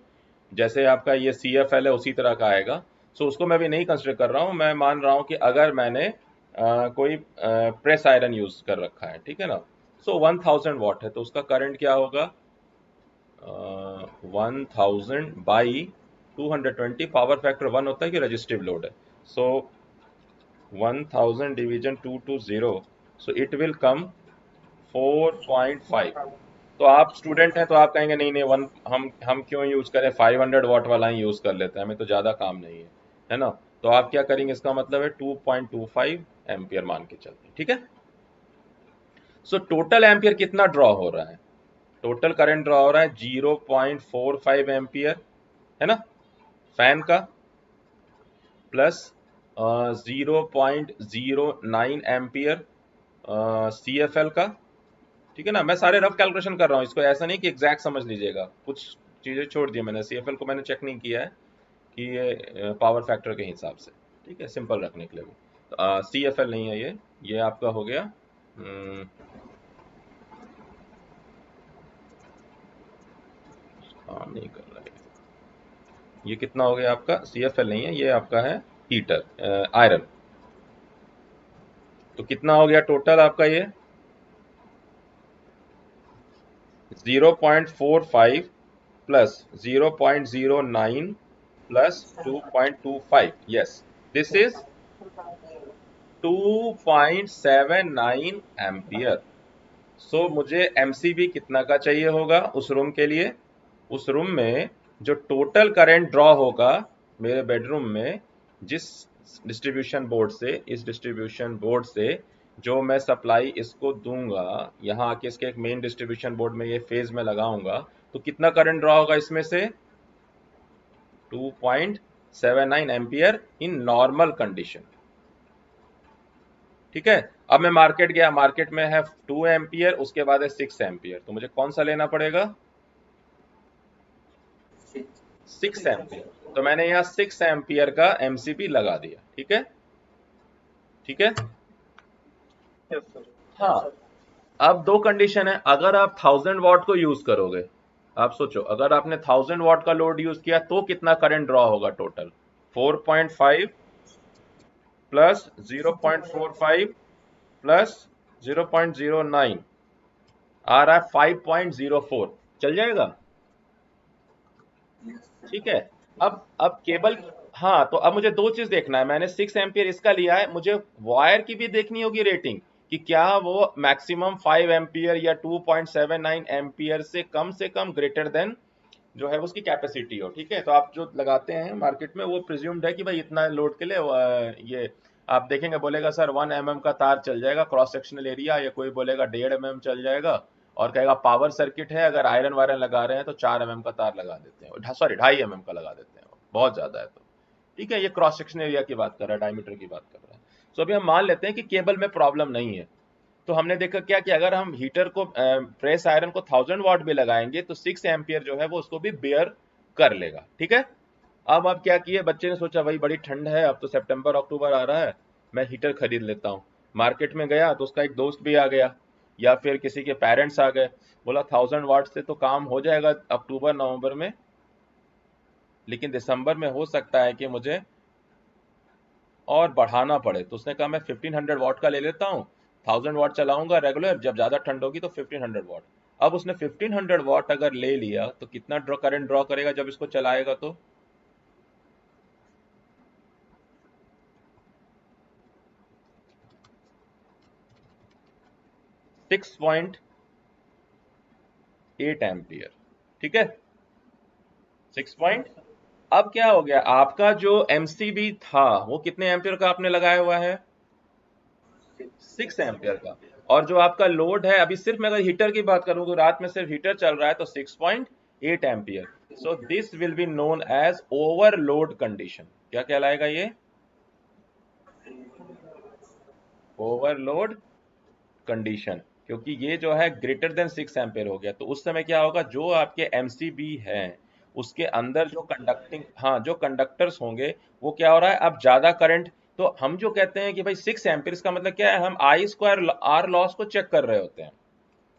जैसे आपका ये CFL है उसी तरह का आएगा। सो उसको मैं भी नहीं कंसिडर कर रहा हूँ, मैं मान रहा हूँ कि अगर मैंने कोई प्रेस आयरन यूज कर रखा है, ठीक है ना, सो 1000 वॉट है तो उसका करंट क्या होगा, 1000 बाई 220, पावर फैक्टर 1 होता है कि रजिस्टिव लोड है, सो 1000 division 220, so it will come 4.5। तो आप स्टूडेंट हैं तो आप कहेंगे नहीं नहीं वन हम क्यों यूज करें, 500 वॉट वाला ही यूज कर लेते हैं, हमें तो ज्यादा काम नहीं है ना। तो आप क्या करेंगे, इसका मतलब है 2.25 एम्पियर मान के चलते हैं, ठीक है। सो टोटल एम्पियर कितना ड्रॉ हो रहा है, टोटल करंट ड्रॉ हो रहा है 0.45 एम्पियर, है ना, फैन का, प्लस 0.09 एम्पियर CFL का, ठीक है ना। मैं सारे रफ कैलकुलेशन कर रहा हूँ, इसको ऐसा नहीं कि एग्जैक्ट समझ लीजिएगा, कुछ चीजें छोड़ दी मैंने, CFL को मैंने चेक नहीं किया है कि ये पावर फैक्टर के हिसाब से, ठीक है, सिंपल रखने के लिए भी। तो CFL नहीं है ये आपका हो गया, काम नहीं कर रहा है, ये कितना हो गया आपका, CFL नहीं है, ये आपका है हीटर आयरन। तो कितना हो गया टोटल आपका ये 0.45 plus 0.09 plus 2.25, yes this is 2.79 ampere. So मुझे MCB कितना का चाहिए होगा उस रूम के लिए, उस रूम में जो टोटल करंट ड्रॉ होगा मेरे बेडरूम में, जिस डिस्ट्रीब्यूशन बोर्ड से, इस डिस्ट्रीब्यूशन बोर्ड से जो मैं सप्लाई इसको दूंगा, यहाँ आके इसके एक मेन डिस्ट्रीब्यूशन बोर्ड में ये फेज में लगाऊंगा, तो कितना करंट ड्रॉ होगा इसमें से 2.79 एम्पियर इन नॉर्मल कंडीशन, ठीक है। अब मैं मार्केट गया, मार्केट में है 2 एम्पियर, उसके बाद है 6 एम्पियर, तो मुझे कौन सा लेना पड़ेगा, 6 एम्पियर। तो मैंने यहाँ 6 एम्पियर का MCB लगा दिया, ठीक है, ठीक है। हाँ, अब दो कंडीशन है, अगर आप 1000 वॉट को यूज करोगे, आप सोचो अगर आपने 1000 वॉट का लोड यूज किया तो कितना करंट ड्रॉ होगा टोटल, 4.5 प्लस 0.45 प्लस 0.09 आ रहा है 5.04, चल जाएगा, ठीक है। अब केबल, हाँ, तो अब मुझे दो चीज देखना है, मैंने 6 एम्पियर इसका लिया है, मुझे वायर की भी देखनी होगी रेटिंग कि क्या वो मैक्सिमम 5 एम्पियर या 2.79 एम्पियर से कम ग्रेटर देन जो है उसकी कैपेसिटी हो, ठीक है। तो आप जो लगाते हैं मार्केट में वो प्रिज्यूम्ड है कि भाई इतना लोड के लिए ये आप देखेंगे, बोलेगा सर 1 mm का तार चल जाएगा क्रॉस सेक्शनल एरिया, या कोई बोलेगा 1.5 mm चल जाएगा, और कहेगा पावर सर्किट है, अगर आयरन वायरन लगा रहे हैं तो 4 mm का तार लगा देते हैं, सॉरी 2.5 mm का लगा देते हैं, बहुत ज्यादा है तो, ठीक है। ये क्रॉस सेक्शन एरिया की बात कर रहा है, डायमीटर की बात कर रहा है। सो अभी हम मान लेते हैं कि केबल में प्रॉब्लम नहीं है, तो हमने देखा क्या कि अगर हम हीटर को प्रेस आयरन को 1000 वॉट भी लगाएंगे तो 6 एम्पियर जो है वो उसको भी बेयर कर लेगा, ठीक है। अब आप क्या किए, बच्चे ने सोचा भाई बड़ी ठंड है, अब तो सितंबर अक्टूबर आ रहा है, मैं हीटर खरीद लेता हूँ। मार्केट में गया तो उसका एक दोस्त भी आ गया, या फिर किसी के पेरेंट्स आ गए, बोला 1000 वाट से तो काम हो जाएगा अक्टूबर नवंबर में, लेकिन दिसंबर में हो सकता है कि मुझे और बढ़ाना पड़े, तो उसने कहा मैं 1500 वाट का ले लेता हूँ, 1000 वाट चलाऊंगा रेगुलर, जब ज्यादा ठंड होगी तो 1500 वाट। अब उसने 1500 वाट अगर ले लिया तो कितना करंट ड्रॉ करेगा जब इसको चलाएगा, तो 6.8 एम्पियर, ठीक है, 6 पॉइंट। अब क्या हो गया, आपका जो MCB था वो कितने एम्पियर का आपने लगाया हुआ है, 6 एम्पियर का, और जो आपका लोड है अभी, सिर्फ मैं अगर हीटर की बात करूं तो रात में सिर्फ हीटर चल रहा है तो 6.8 ampere. So this will be known as overload condition, क्या कहलाएगा ये? ओवरलोड कंडीशन, क्योंकि ये जो है ग्रेटर देन 6 एम्पेयर हो गया, तो उस समय क्या होगा, जो आपके एमसीबी है उसके अंदर जो कंडक्टिंग, हाँ, जो कंडक्टर्स होंगे, वो क्या हो रहा है, अब ज्यादा करंट। तो हम जो कहते हैं कि भाई 6 एम्पेयर का मतलब क्या है, हम आई स्क्वायर आर लॉस को चेक कर रहे होते हैं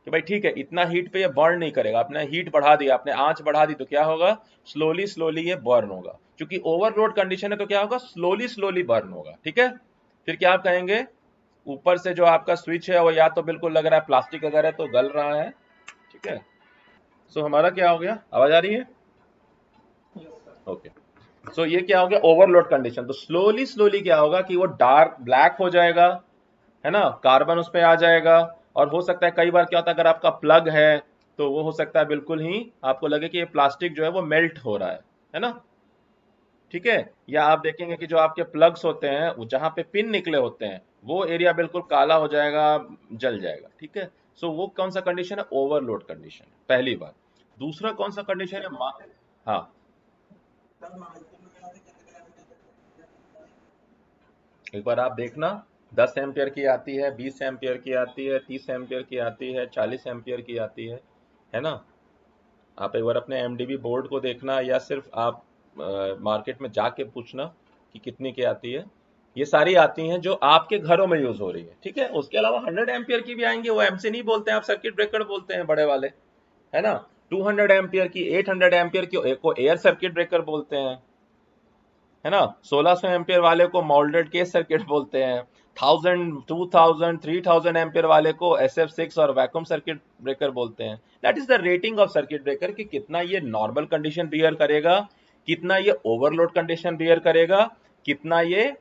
कि भाई ठीक है, इतना हीट पे ये बर्न नहीं करेगा, आपने हीट बढ़ा दिया, आपने आंच बढ़ा दी, तो क्या होगा, स्लोली स्लोली ये बर्न होगा। क्योंकि ओवरलोड कंडीशन है तो क्या होगा, स्लोली स्लोली बर्न होगा। ठीक है, फिर क्या आप कहेंगे, ऊपर से जो आपका स्विच है वो या तो बिल्कुल लग रहा है प्लास्टिक अगर है तो गल रहा है। ठीक है, सो हमारा क्या हो गया, आवाज आ रही है? ओके, सो ये क्या हो गया, ओवरलोड कंडीशन। तो स्लोली स्लोली क्या होगा कि वो डार्क ब्लैक हो जाएगा, है ना, कार्बन उस पे आ जाएगा। और हो सकता है कई बार क्या होता है, अगर आपका प्लग है तो वो हो सकता है बिल्कुल ही आपको लगे कि ये प्लास्टिक जो है वो मेल्ट हो रहा है ना। ठीक है, या आप देखेंगे कि जो आपके प्लग्स होते हैं वो जहाँ पे पिन निकले होते हैं, वो एरिया बिल्कुल काला हो जाएगा, जल जाएगा। ठीक है, सो वो कौन सा कंडीशन है, ओवरलोड कंडीशन, पहली बात। दूसरा कौन सा कंडीशन है, हाँ, एक बार आप देखना, 10 एम्पियर की आती है, 20 एम्पियर की आती है, 30 एम्पियर की आती है, 40 एम्पियर की आती है ना। आप एक बार अपने एमडीबी बोर्ड को देखना, या सिर्फ आप मार्केट में जाके पूछना कि कितनी की आती है। ये सारी आती हैं जो आपके घरों में यूज हो रही है। ठीक है, उसके अलावा 100 एम्पियर की भी आएंगी, वो एमसी नहीं बोलते हैं, आप सर्किट ब्रेकर बोलते हैं बड़े वाले, है ना। 200 एम्पियर की, 800 एम्पियर की को एयर सर्किट ब्रेकर बोलते हैं, है ना। 1600 एम्पियर वाले को मोल्डेड केस सर्किट बोलते हैं। 1000, 2000, 3000 एम्पियर वाले को SF6 और वैक्यूम सर्किट ब्रेकर बोलते हैं। That is the rating of circuit breaker कि कितना ये नॉर्मल कंडीशन बियर करेगा, कितना ये ओवरलोड कंडीशन बियर करेगा, कितना ये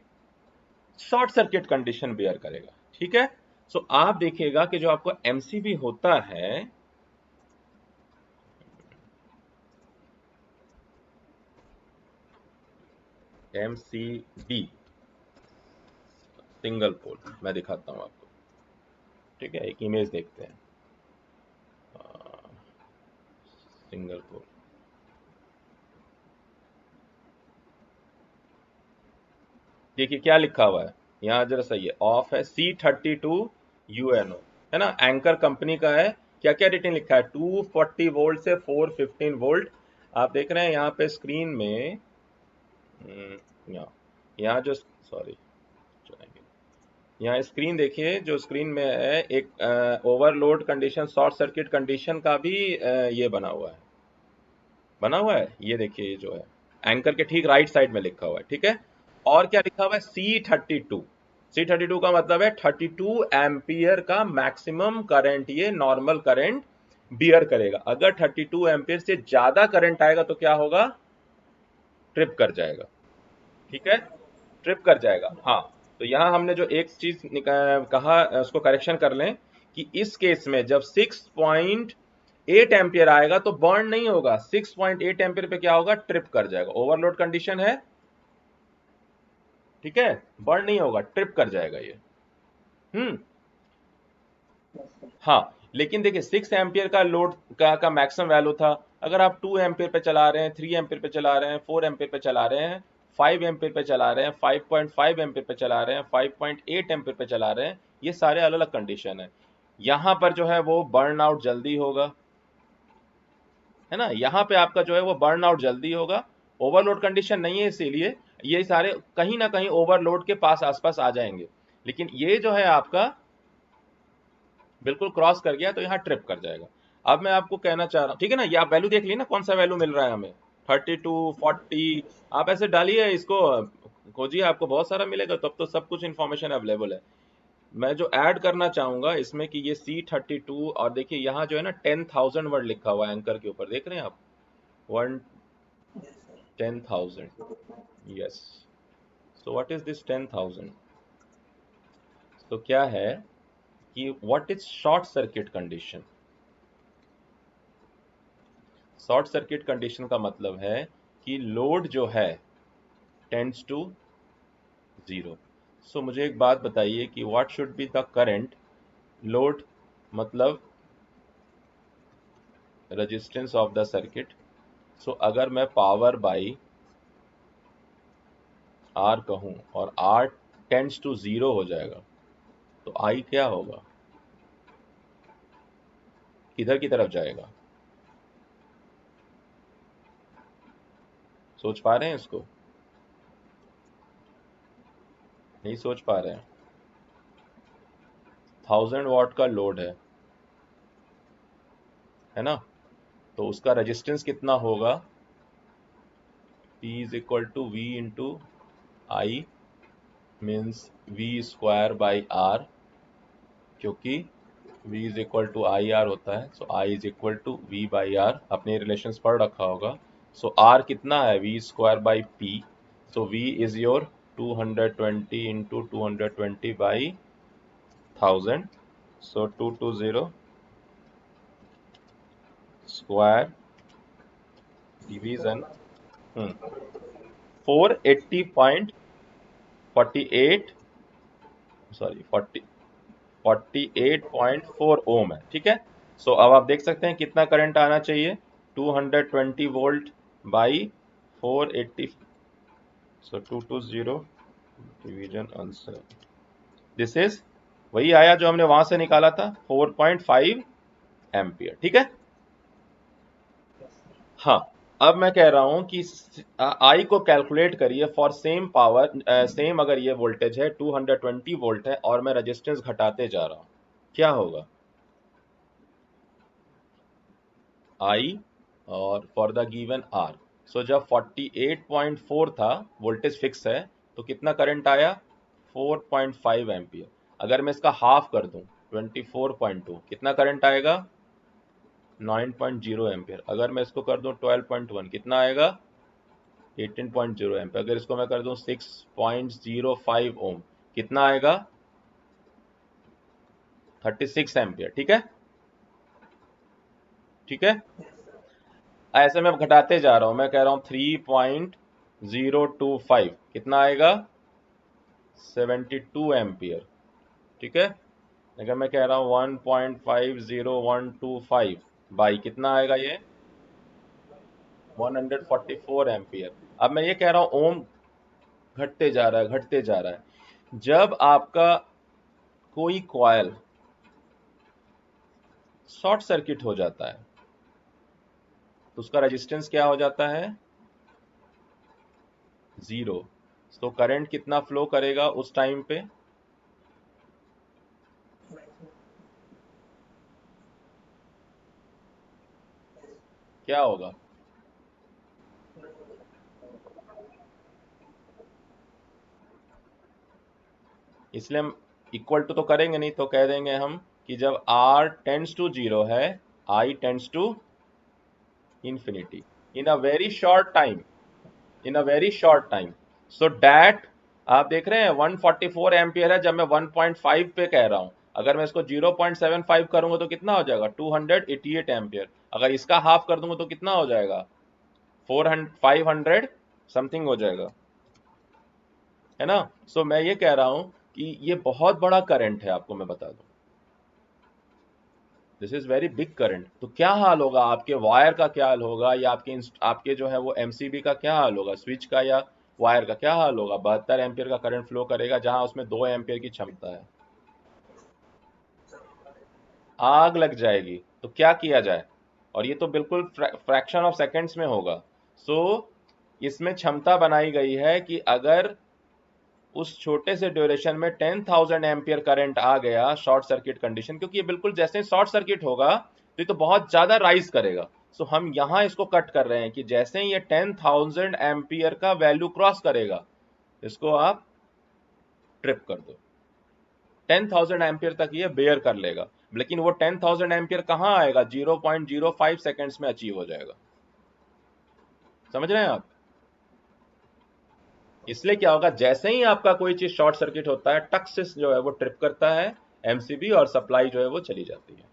शॉर्ट सर्किट कंडीशन बियर करेगा। ठीक है, सो आप देखिएगा कि जो आपको एमसीबी होता है, एमसीबी सिंगल पोल, मैं दिखाता हूं आपको। ठीक है, एक इमेज देखते हैं, सिंगल पोल। देखिए क्या लिखा हुआ है यहाँ, जरा सही है, ऑफ है, C32UNO, है ना, एंकर कंपनी का है। क्या क्या रेटिंग लिखा है, 240 वोल्ट से 415 वोल्ट। आप देख रहे हैं यहाँ पे स्क्रीन में, यहाँ यहाँ जो, सॉरी, यहाँ स्क्रीन देखिए, जो स्क्रीन में है, एक overload condition, short circuit condition का भी ये बना हुआ है, ये देखिए, ये जो है एंकर के ठीक राइट साइड में लिखा हुआ है। ठीक है, और क्या लिखा हुआ है, C32। C32 का मतलब है 32 एम्पियर का मैक्सिमम करंट ये नॉर्मल करंट बियर करेगा। अगर 32 एम्पियर से ज्यादा करंट आएगा तो क्या होगा, ट्रिप कर जाएगा। ठीक है, ट्रिप कर जाएगा, हाँ। तो यहाँ हमने जो एक चीज कहा, उसको करेक्शन कर लें कि इस केस में जब 6.8 एम्पियर आएगा तो बर्न नहीं होगा, 6.8 एम्पियर पे क्या होगा, ट्रिप कर जाएगा, ओवरलोड कंडीशन है। ठीक है, बर्न नहीं होगा, ट्रिप कर जाएगा ये। हम्म, हाँ। लेकिन देखिए 6 एम्पियर का लोड का मैक्सिमम वैल्यू था। अगर आप 2 एम्पियर पे चला रहे हैं, 3 एम्पियर पे चला रहे हैं, 4 एम्पियर पे चला रहे हैं, 5 एम्पियर पे चला रहे हैं, 5.5 एम्पियर पे चला रहे हैं, 5.8 एम्पियर पे चला रहे हैं, ये सारे अलग अलग कंडीशन है। यहाँ पर जो है वो बर्न आउट जल्दी होगा, है ना, यहाँ पे आपका जो है वो बर्न आउट जल्दी होगा। ओवरलोड कंडीशन नहीं है, इसीलिए ये सारे कहीं ना कहीं ओवरलोड के पास आसपास आ जाएंगे। लेकिन ये जो है आपका बिल्कुल क्रॉस कर गया तो यहाँ ट्रिप कर जाएगा। अब मैं आपको कहना चाह रहा हूँ, ठीक है ना, ये आप वैल्यू देख लिए ना, कौन सा वैल्यू मिल रहा है हमें, 32, 40। आप ऐसे डालिए इसको, खोजिए, आपको बहुत सारा मिलेगा, तब तो सब कुछ इन्फॉर्मेशन अवेलेबल है। मैं जो ऐड करना चाहूंगा इसमें कि ये C32, और देखिए यहाँ जो है ना 10,000 वर्ड लिखा हुआ है एंकर के ऊपर, देख रहे हैं आप, 10,000। Yes, so what is this 10,000? तो क्या है कि what is short circuit condition? Short circuit condition का मतलब है कि लोड जो है टेंड्स टू जीरो। सो मुझे एक बात बताइए कि what should be the current load, मतलब रेजिस्टेंस ऑफ द सर्किट। सो अगर मैं पावर बाई R कहूं और R टेंड्स टू 0 हो जाएगा तो I क्या होगा, किधर की तरफ जाएगा? सोच पा रहे हैं इसको? नहीं सोच पा रहे हैं? 1000 वाट का लोड है ना, तो उसका रेजिस्टेंस कितना होगा? P is equal to V into I, means V square by R, क्योंकि V is equal to I R होता है, so I is equal to V by R, अपने रिलेशंस पढ़ रखा होगा। सो R कितना है? V square by P, so V is your 220 into 220 by 1000, so 220 square division 480.48, sorry 48.4 ohm है, ठीक है। सो अब आप देख सकते हैं कितना करंट आना चाहिए, 220 volt by 480, so 220 division answer, this is वही आया जो हमने वहां से निकाला था, 4.5 एम्पियर, ठीक है। हाँ, अब मैं कह रहा हूं कि आई को कैलकुलेट करिए फॉर सेम पावर, सेम अगर ये वोल्टेज है 220 वोल्ट है और मैं रेजिस्टेंस घटाते जा रहा हूं, क्या होगा? आई और फॉर द गिवन आर, सो जब 48.4 था, वोल्टेज फिक्स है, तो कितना करंट आया? 4.5 एम्पियर। अगर मैं इसका हाफ कर दूं 24.2, कितना करंट आएगा? 9.0 एम्पियर। अगर मैं इसको कर दूं 12.1, कितना आएगा? 18.0 एम्पियर। अगर इसको मैं कर दूं 6.05 ओम, कितना आएगा? 36 एम्पियर, ठीक है, ठीक है। ऐसे मैं घटाते जा रहा हूं, मैं कह रहा हूं 3.025, कितना आएगा? 72 एम्पियर, ठीक है। अगर मैं कह रहा हूं 1.50125 बाई कितना आएगा ये? 144 एम्पियर। अब मैं ये कह रहा हूं ओम घटते जा रहा है, घटते जा रहा है। जब आपका कोई कॉइल शॉर्ट सर्किट हो जाता है तो उसका रेजिस्टेंस क्या हो जाता है? 0। तो करंट कितना फ्लो करेगा उस टाइम पे? क्या होगा? इसलिए हम इक्वल टू तो करेंगे नहीं, तो कह देंगे हम कि जब R टेंड्स टू 0 है, I tends to infinity in a very short time, in a very short time, so that आप देख रहे हैं 144 एम्पियर है, जब मैं 1.5 पे कह रहा हूं, अगर मैं इसको 0.75 करूंगा तो कितना हो जाएगा? 288 एम्पियर। अगर इसका हाफ कर दूंगा तो कितना हो जाएगा? 500 समथिंग हो जाएगा, है ना। सो मैं ये कह रहा हूं कि ये बहुत बड़ा करंट है, आपको मैं बता दूं, this is very big current. तो क्या हाल होगा आपके वायर का, क्या हाल होगा, या आपके जो है वो एमसीबी का क्या हाल होगा, स्विच का या वायर का क्या हाल होगा? 72 एम्पियर का करंट फ्लो करेगा जहां उसमें 2 एम्पियर की क्षमता है, आग लग जाएगी। तो क्या किया जाए? और ये तो बिल्कुल फ्रैक्शन ऑफ सेकेंड्स में होगा। सो इसमें क्षमता बनाई गई है कि अगर उस छोटे से ड्यूरेशन में 10,000 एम्पियर करंट आ गया शॉर्ट सर्किट कंडीशन, क्योंकि ये बिल्कुल जैसे शॉर्ट सर्किट होगा तो ये तो बहुत ज्यादा राइज करेगा। सो हम यहां इसको कट कर रहे हैं कि जैसे ही ये 10,000 एम्पियर का वैल्यू क्रॉस करेगा, इसको आप ट्रिप कर दो। 10,000 एम्पियर तक ये बेयर कर लेगा, लेकिन वो 10,000 एम्पियर कहां आएगा? 0.05 सेकेंड्स में अचीव हो जाएगा। समझ रहे हैं आप? इसलिए क्या होगा, जैसे ही आपका कोई चीज शॉर्ट सर्किट होता है, टक से जो है वो ट्रिप करता है एमसीबी और सप्लाई जो है वो चली जाती है।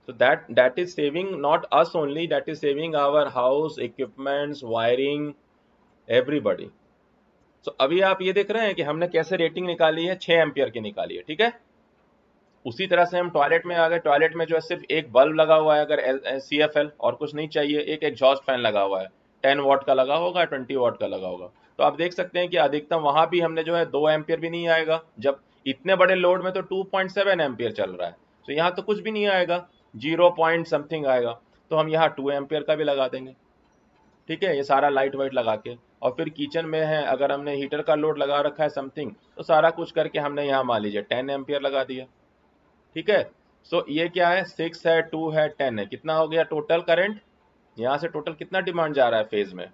So that is saving not us only, that is saving our house, equipments, wiring, everybody. So अभी आप ये देख रहे हैं कि हमने कैसे रेटिंग निकाली है, 6 एम्पियर की निकाली है, ठीक है। उसी तरह से हम टॉयलेट में आ गए, टॉयलेट में जो है सिर्फ एक बल्ब लगा हुआ है, अगर CFL और कुछ नहीं चाहिए, एक एग्जॉस्ट फैन लगा हुआ है, 10 वाट का लगा होगा, 20 वाट का लगा होगा, तो आप देख सकते हैं कि अधिकतम वहां भी हमने जो है 2 एम्पियर भी नहीं आएगा, जब इतने बड़े लोड में तो 2.7 एम्पियर चल रहा है, तो यहाँ तो कुछ भी नहीं आएगा, 0 पॉइंट समथिंग आएगा। तो हम यहाँ 2 एम्पियर का भी लगा देंगे, ठीक है, ये सारा लाइट वाइट लगा के। और फिर किचन में है, अगर हमने हीटर का लोड लगा रखा है समथिंग, तो सारा कुछ करके हमने यहाँ मान लीजिए 10 एम्पियर लगा दिया, ठीक है। सो ये क्या है, 6 है, 2 है, 10 है, कितना हो गया टोटल करंट, यहाँ से टोटल कितना डिमांड जा रहा है फेज में,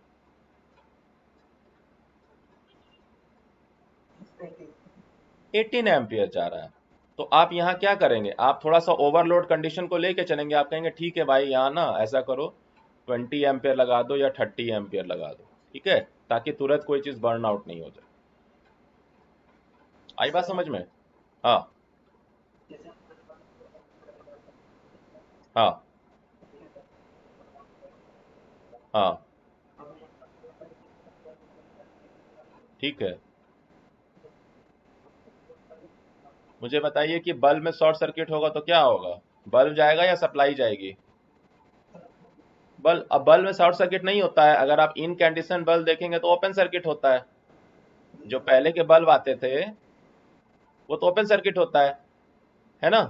18 एम्पियर जा रहा है। तो आप यहाँ क्या करेंगे, आप थोड़ा सा ओवरलोड कंडीशन को लेके चलेंगे, आप कहेंगे ठीक है भाई यहाँ ना ऐसा करो 20 एम्पियर लगा दो या 30 एम्पियर लगा दो, ठीक है, ताकि तुरंत कोई चीज बर्न आउट नहीं हो जाए। आई बात समझ में? हाँ हाँ हाँ, ठीक है। मुझे बताइए कि बल्ब में शॉर्ट सर्किट होगा तो क्या होगा, बल्ब जाएगा या सप्लाई जाएगी? बल्ब, अब बल्ब में शॉर्ट सर्किट नहीं होता है, अगर आप इनकैंडिसेंट बल्ब देखेंगे तो ओपन सर्किट होता है। जो पहले के बल्ब आते थे वो तो ओपन सर्किट होता है ना।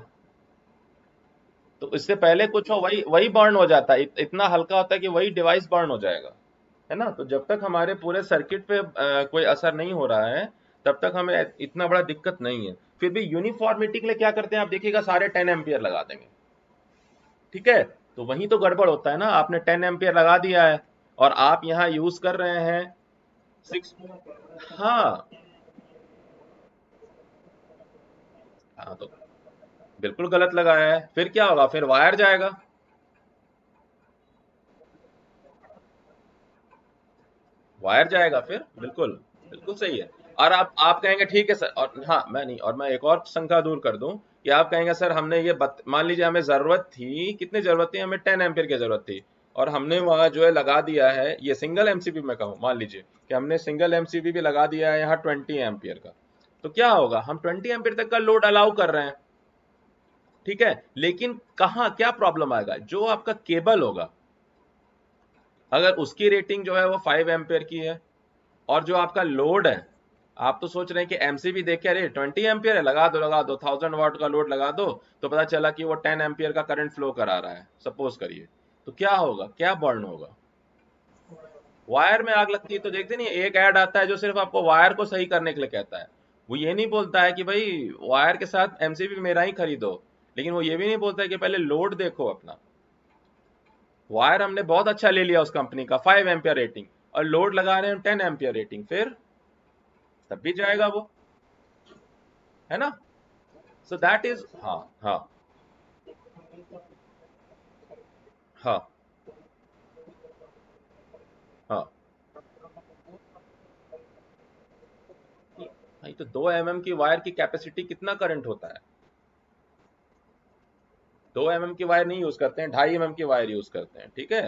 तो इससे पहले कुछ हो वही वही बर्न हो जाता है, इतना हल्का होता है कि वही डिवाइस बर्न हो जाएगा, है ना। तो जब तक हमारे पूरे सर्किट पे कोई असर नहीं हो रहा है, तब तक हमें इतना बड़ा दिक्कत नहीं है। फिर भी यूनिफॉर्मिटी के लिए क्या करते हैं आप देखिएगा, सारे 10 एम्पियर लगा देंगे, ठीक है। तो वही तो गड़बड़ होता है ना, आपने 10 एम्पियर लगा दिया है और आप यहाँ यूज कर रहे हैं 6। हाँ हाँ, तो बिल्कुल गलत लगाया है, फिर क्या होगा, फिर वायर जाएगा। वायर जाएगा फिर, बिल्कुल बिल्कुल सही है। और आप कहेंगे ठीक है सर, और हाँ मैं नहीं, और मैं एक और शंका दूर कर दूं कि आप कहेंगे सर हमने ये मान लीजिए हमें जरूरत थी, कितनी जरूरत थी, हमें 10 एम्पियर की जरूरत थी, और हमने वहां जो है लगा दिया है, ये सिंगल एमसीबी में कहूँ, मान लीजिए कि हमने सिंगल एमसीबी भी लगा दिया है यहाँ 20 एम्पियर का, तो क्या होगा, हम 20 एम्पियर तक का लोड अलाउ कर रहे हैं, ठीक है। लेकिन कहाँ क्या प्रॉब्लम आएगा, जो आपका केबल होगा, अगर उसकी रेटिंग जो है वो 5 एम्पियर की है, और जो आपका लोड है, आप तो सोच रहे हैं कि एमसीबी देख के अरे 20 एम्पियर है, लगा दो 1000 वाट का लोड लगा दो, तो पता चला कि वो 10 एम्पियर का करंट फ्लो करा रहा है, सपोज करिए, तो क्या होगा, क्या बर्न होगा, वायर में आग लगती है। तो देखते नहीं, एक ऐड आता है जो सिर्फ आपको वायर को सही करने के लिए कहता है, वो ये नहीं बोलता है कि भाई वायर के साथ एमसीबी मेरा ही खरीदो, लेकिन वो ये भी नहीं बोलता है कि पहले लोड देखो अपना। वायर हमने बहुत अच्छा ले लिया उस कंपनी का 5 एम्पियर रेटिंग, और लोड लगा रहे हैं 10 एम्पियर रेटिंग, फिर तब भी जाएगा वो, है ना। सो दैट इज, हाँ हाँ हाँ हाँ। नहीं तो 2 mm की वायर की कैपेसिटी कितना करंट होता है, 2 mm की वायर नहीं यूज करते हैं, 2.5 mm की वायर यूज करते हैं, ठीक है।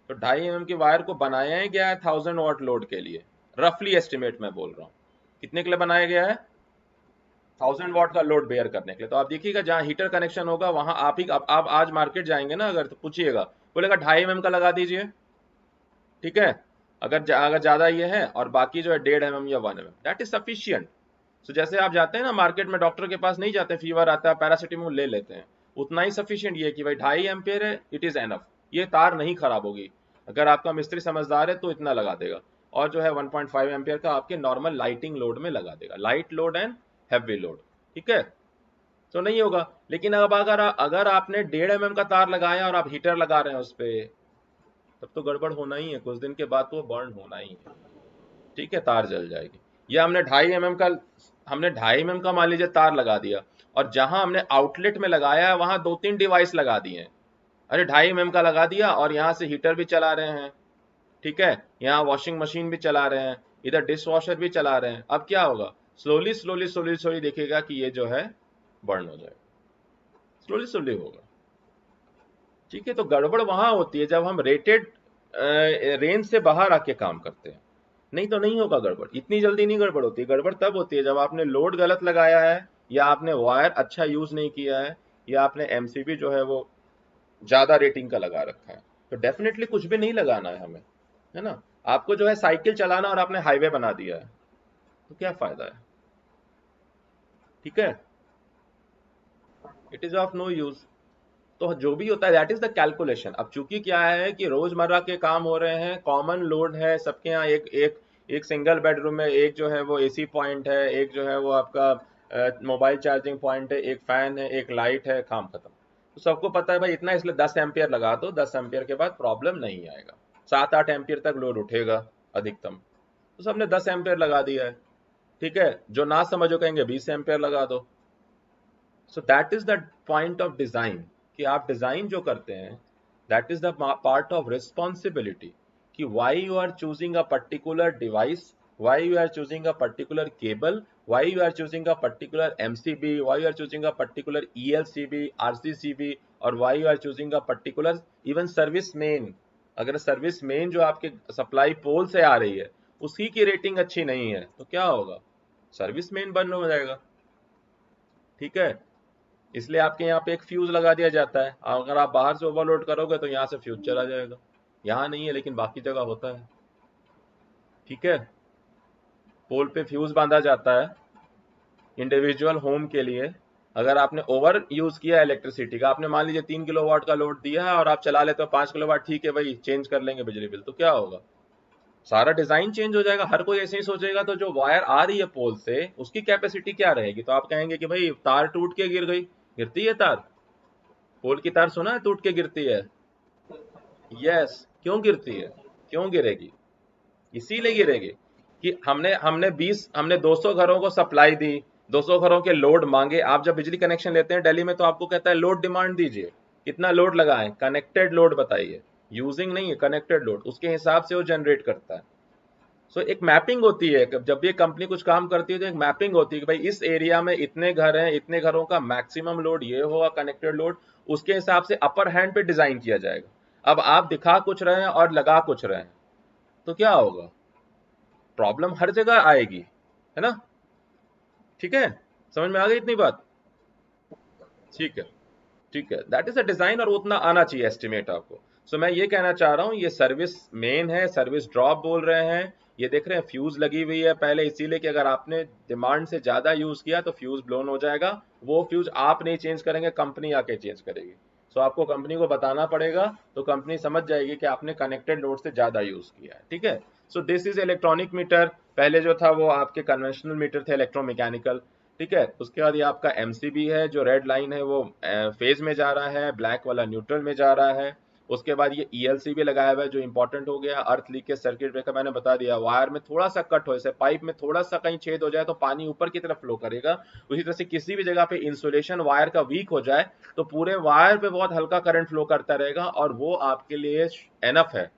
तो 2.5 mm की वायर को बनाया ही गया है 1000 वाट लोड के लिए, रफली एस्टिमेट मैं बोल रहा हूँ, कितने के लिए बनाया गया है, 1000 वाट का लोड बेयर करने के लिए। तो आप देखिएगा जहाँ हीटर कनेक्शन होगा वहां आप ही आप आज मार्केट जाएंगे ना, अगर तो पूछिएगा, बोलेगा 2.5 mm का लगा दीजिए, ठीक है। अगर ज्यादा ये है और बाकी जो है 1.5 mm या 1 mm, दैट इज सफिशियंट। तो जैसे आप जाते हैं ना मार्केट में, डॉक्टर के पास नहीं जाते, फीवर आता है पैरासीटामोल ले लेते हैं, उतना ही सफिशियंट ये है कि भाई 2.5 एम्पियर है, इट इज एनफ, ये तार नहीं खराब होगी, अगर आपका मिस्त्री समझदार है तो इतना लगा देगा। और जो है 1.5 एम्पियर का आपके नॉर्मल लाइटिंग लोड में लगा देगा, light load and heavy load, ठीक है। तो नहीं होगा। लेकिन अब अगर आपने 1.5 mm का तार लगाया और आप हीटर लगा रहे हैं उस पे, तब तो गड़बड़ होना ही है, कुछ दिन के बाद तो वो बर्न होना ही है, ठीक है, तार जल जाएगी। ये हमने 2.5 mm का मान लीजिए तार लगा दिया, और जहां हमने आउटलेट में लगाया है वहां 2-3 डिवाइस लगा दिए हैं, अरे 2.5 mm का लगा दिया और यहाँ से हीटर भी चला रहे हैं, ठीक है, यहाँ वॉशिंग मशीन भी चला रहे हैं, इधर डिश वॉशर भी चला रहे हैं, अब क्या होगा, स्लोली स्लोली स्लोली स्लोली देखिएगा कि ये जो है बर्न हो जाएगा, स्लोली स्लोली होगा, ठीक है। तो गड़बड़ वहां होती है जब हम रेटेड रेंज से बाहर आके काम करते हैं, नहीं तो नहीं होगा गड़बड़, इतनी जल्दी नहीं गड़बड़ होती, गड़बड़ तब होती है जब आपने लोड गलत लगाया है, या आपने वायर अच्छा यूज नहीं किया है, या आपने एमसीबी जो है वो ज्यादा रेटिंग का लगा रखा है। तो डेफिनेटली कुछ भी नहीं लगाना है हमें, है ना। आपको जो है साइकिल चलाना और आपने हाईवे बना दिया है, तो क्या फायदा है? ठीक है, it is of no use. तो जो भी होता है दैट इज द कैलकुलेशन। अब चूंकि क्या है कि रोजमर्रा के काम हो रहे हैं, कॉमन लोड है सबके यहाँ, एक एक एक सिंगल बेडरूम में एक जो है वो एसी पॉइंट है, एक जो है वो आपका मोबाइल चार्जिंग पॉइंट है, एक फैन है, एक लाइट है, काम खत्म। तो सबको पता है भाई इतना, इसलिए 10 एम्पियर लगा दो, 10 एम्पियर के बाद प्रॉब्लम नहीं आएगा, 7-8 एम्पियर तक लोड उठेगा अधिकतम। तो सबने 10 एम्पियर लगा दिया है। ठीक है, जो ना समझो कहेंगे 20 एम्पियर लगा दो। So that is the point of design, कि आप डिजाइन जो करते हैं that is the part of responsibility, कि why you are choosing a particular device, why you are choosing a particular cable, why you are choosing a particular MCB, why you are choosing a particular ELCB, RCCB, और why you are choosing a particular even service main. अगर service main जो आपके supply पोल से आ रही है उसकी की rating अच्छी नहीं है तो क्या होगा? सर्विस मेन बंद हो जाएगा। ठीक है, इसलिए आपके यहाँ पे एक फ्यूज लगा दिया जाता है, अगर आप बाहर से ओवरलोड करोगे तो यहाँ से फ्यूज चला जाएगा। यहाँ नहीं है लेकिन बाकी जगह होता है। ठीक है, पोल पे फ्यूज बांधा जाता है इंडिविजुअल होम के लिए। अगर आपने ओवर यूज किया इलेक्ट्रिसिटी का, आपने मान लीजिए 3 किलोवाट का लोड दिया है और आप चला लेते हो 5 किलोवाट, ठीक है भाई चेंज कर लेंगे बिजली बिल, तो क्या होगा? सारा डिजाइन चेंज हो जाएगा। हर कोई ऐसे ही सोचेगा, तो जो वायर आ रही है पोल से उसकी कैपेसिटी क्या रहेगी? तो आप कहेंगे कि भाई तार टूट के गिर गई। गिरती है तार, पोल की तार सुना है टूट के गिरती है? यस, क्यों गिरती है? क्यों गिरेगी? इसीलिए गिरेगी कि हमने 200 घरों को सप्लाई दी, 200 घरों के लोड मांगे। आप जब बिजली कनेक्शन लेते हैं दिल्ली में तो आपको कहता है लोड डिमांड दीजिए, कितना लोड लगाएं, कनेक्टेड लोड बताइए, यूजिंग नहीं है, कनेक्टेड लोड, उसके हिसाब से वो जनरेट करता है। सो एक मैपिंग होती है, जब भी एक कंपनी कुछ काम करती है तो एक मैपिंग होती है कि भाई इस एरिया में इतने घर हैं, इतने घरों का मैक्सिमम लोड ये होगा कनेक्टेड लोड, उसके हिसाब से अपर हैंड पे डिजाइन किया जाएगा। अब आप दिखा कुछ रहे हैं और लगा कुछ रहे हैं तो क्या होगा? प्रॉब्लम हर जगह आएगी, है ना? ठीक है, समझ में आ गई इतनी बात? ठीक है, ठीक है, दैट इज अ डिजाइन, और उतना आना चाहिए एस्टिमेट आपको। सो मैं ये कहना चाह रहा हूँ, ये सर्विस मेन है, सर्विस ड्रॉप बोल रहे हैं। ये देख रहे हैं फ्यूज लगी हुई है पहले, इसीलिए कि अगर आपने डिमांड से ज्यादा यूज किया तो फ्यूज ब्लोन हो जाएगा। वो फ्यूज आप नहीं चेंज करेंगे, कंपनी आके चेंज करेगी। सो आपको कंपनी को बताना पड़ेगा, तो कंपनी समझ जाएगी कि आपने कनेक्टेड लोड से ज्यादा यूज किया है। ठीक है, so this is electronic meter. पहले जो था वो आपके कन्वेंशनल मीटर थे, इलेक्ट्रोमैकेनिकल। ठीक है, उसके बाद ये आपका एमसीबी है, जो रेड लाइन है वो फेज में जा रहा है, ब्लैक वाला न्यूट्रल में जा रहा है। उसके बाद ये ईएलसीबी लगाया हुआ है जो इंपॉर्टेंट हो गया, अर्थ लीकेज सर्किट ब्रेकर मैंने बता दिया। वायर में थोड़ा सा कट हो, जैसे पाइप में थोड़ा सा कहीं छेद हो जाए तो पानी ऊपर की तरफ फ्लो करेगा, उसी तरह से किसी भी जगह पे इंसुलेशन वायर का वीक हो जाए तो पूरे वायर पे बहुत हल्का करंट फ्लो करता रहेगा, और वो आपके लिए एनफ है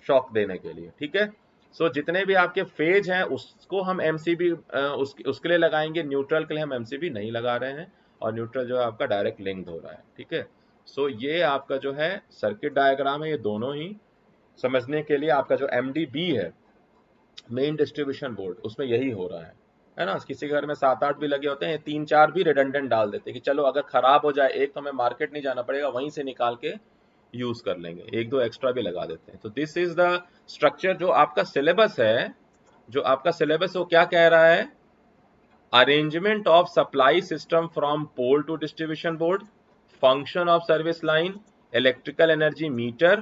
शॉक देने के लिए। ठीक है, सो जितने भी आपके फेज हैं उसको हम एमसीबी उसके लिए लगाएंगे, न्यूट्रल के लिए हम एमसीबी नहीं लगा रहे हैं, और न्यूट्रल जो है आपका डायरेक्ट लिंक्ड हो रहा है। ठीक है, सो ये आपका जो है सर्किट डायग्राम है, ये दोनों ही समझने के लिए। आपका जो एमडीबी है, मेन डिस्ट्रीब्यूशन बोर्ड, उसमें यही हो रहा है ना? किसी घर में 7-8 भी लगे होते हैं, 3-4 भी रिडंडेंट डाल देते हैं कि चलो अगर खराब हो जाए एक तो हमें मार्केट नहीं जाना पड़ेगा, वहीं से निकाल के यूज कर लेंगे, 1-2 एक्स्ट्रा भी लगा देते हैं। तो दिस इज द स्ट्रक्चर। जो आपका सिलेबस है, जो आपका सिलेबस वो क्या कह रहा है? Arrangement of supply system from pole to distribution board, function of service line, electrical energy meter,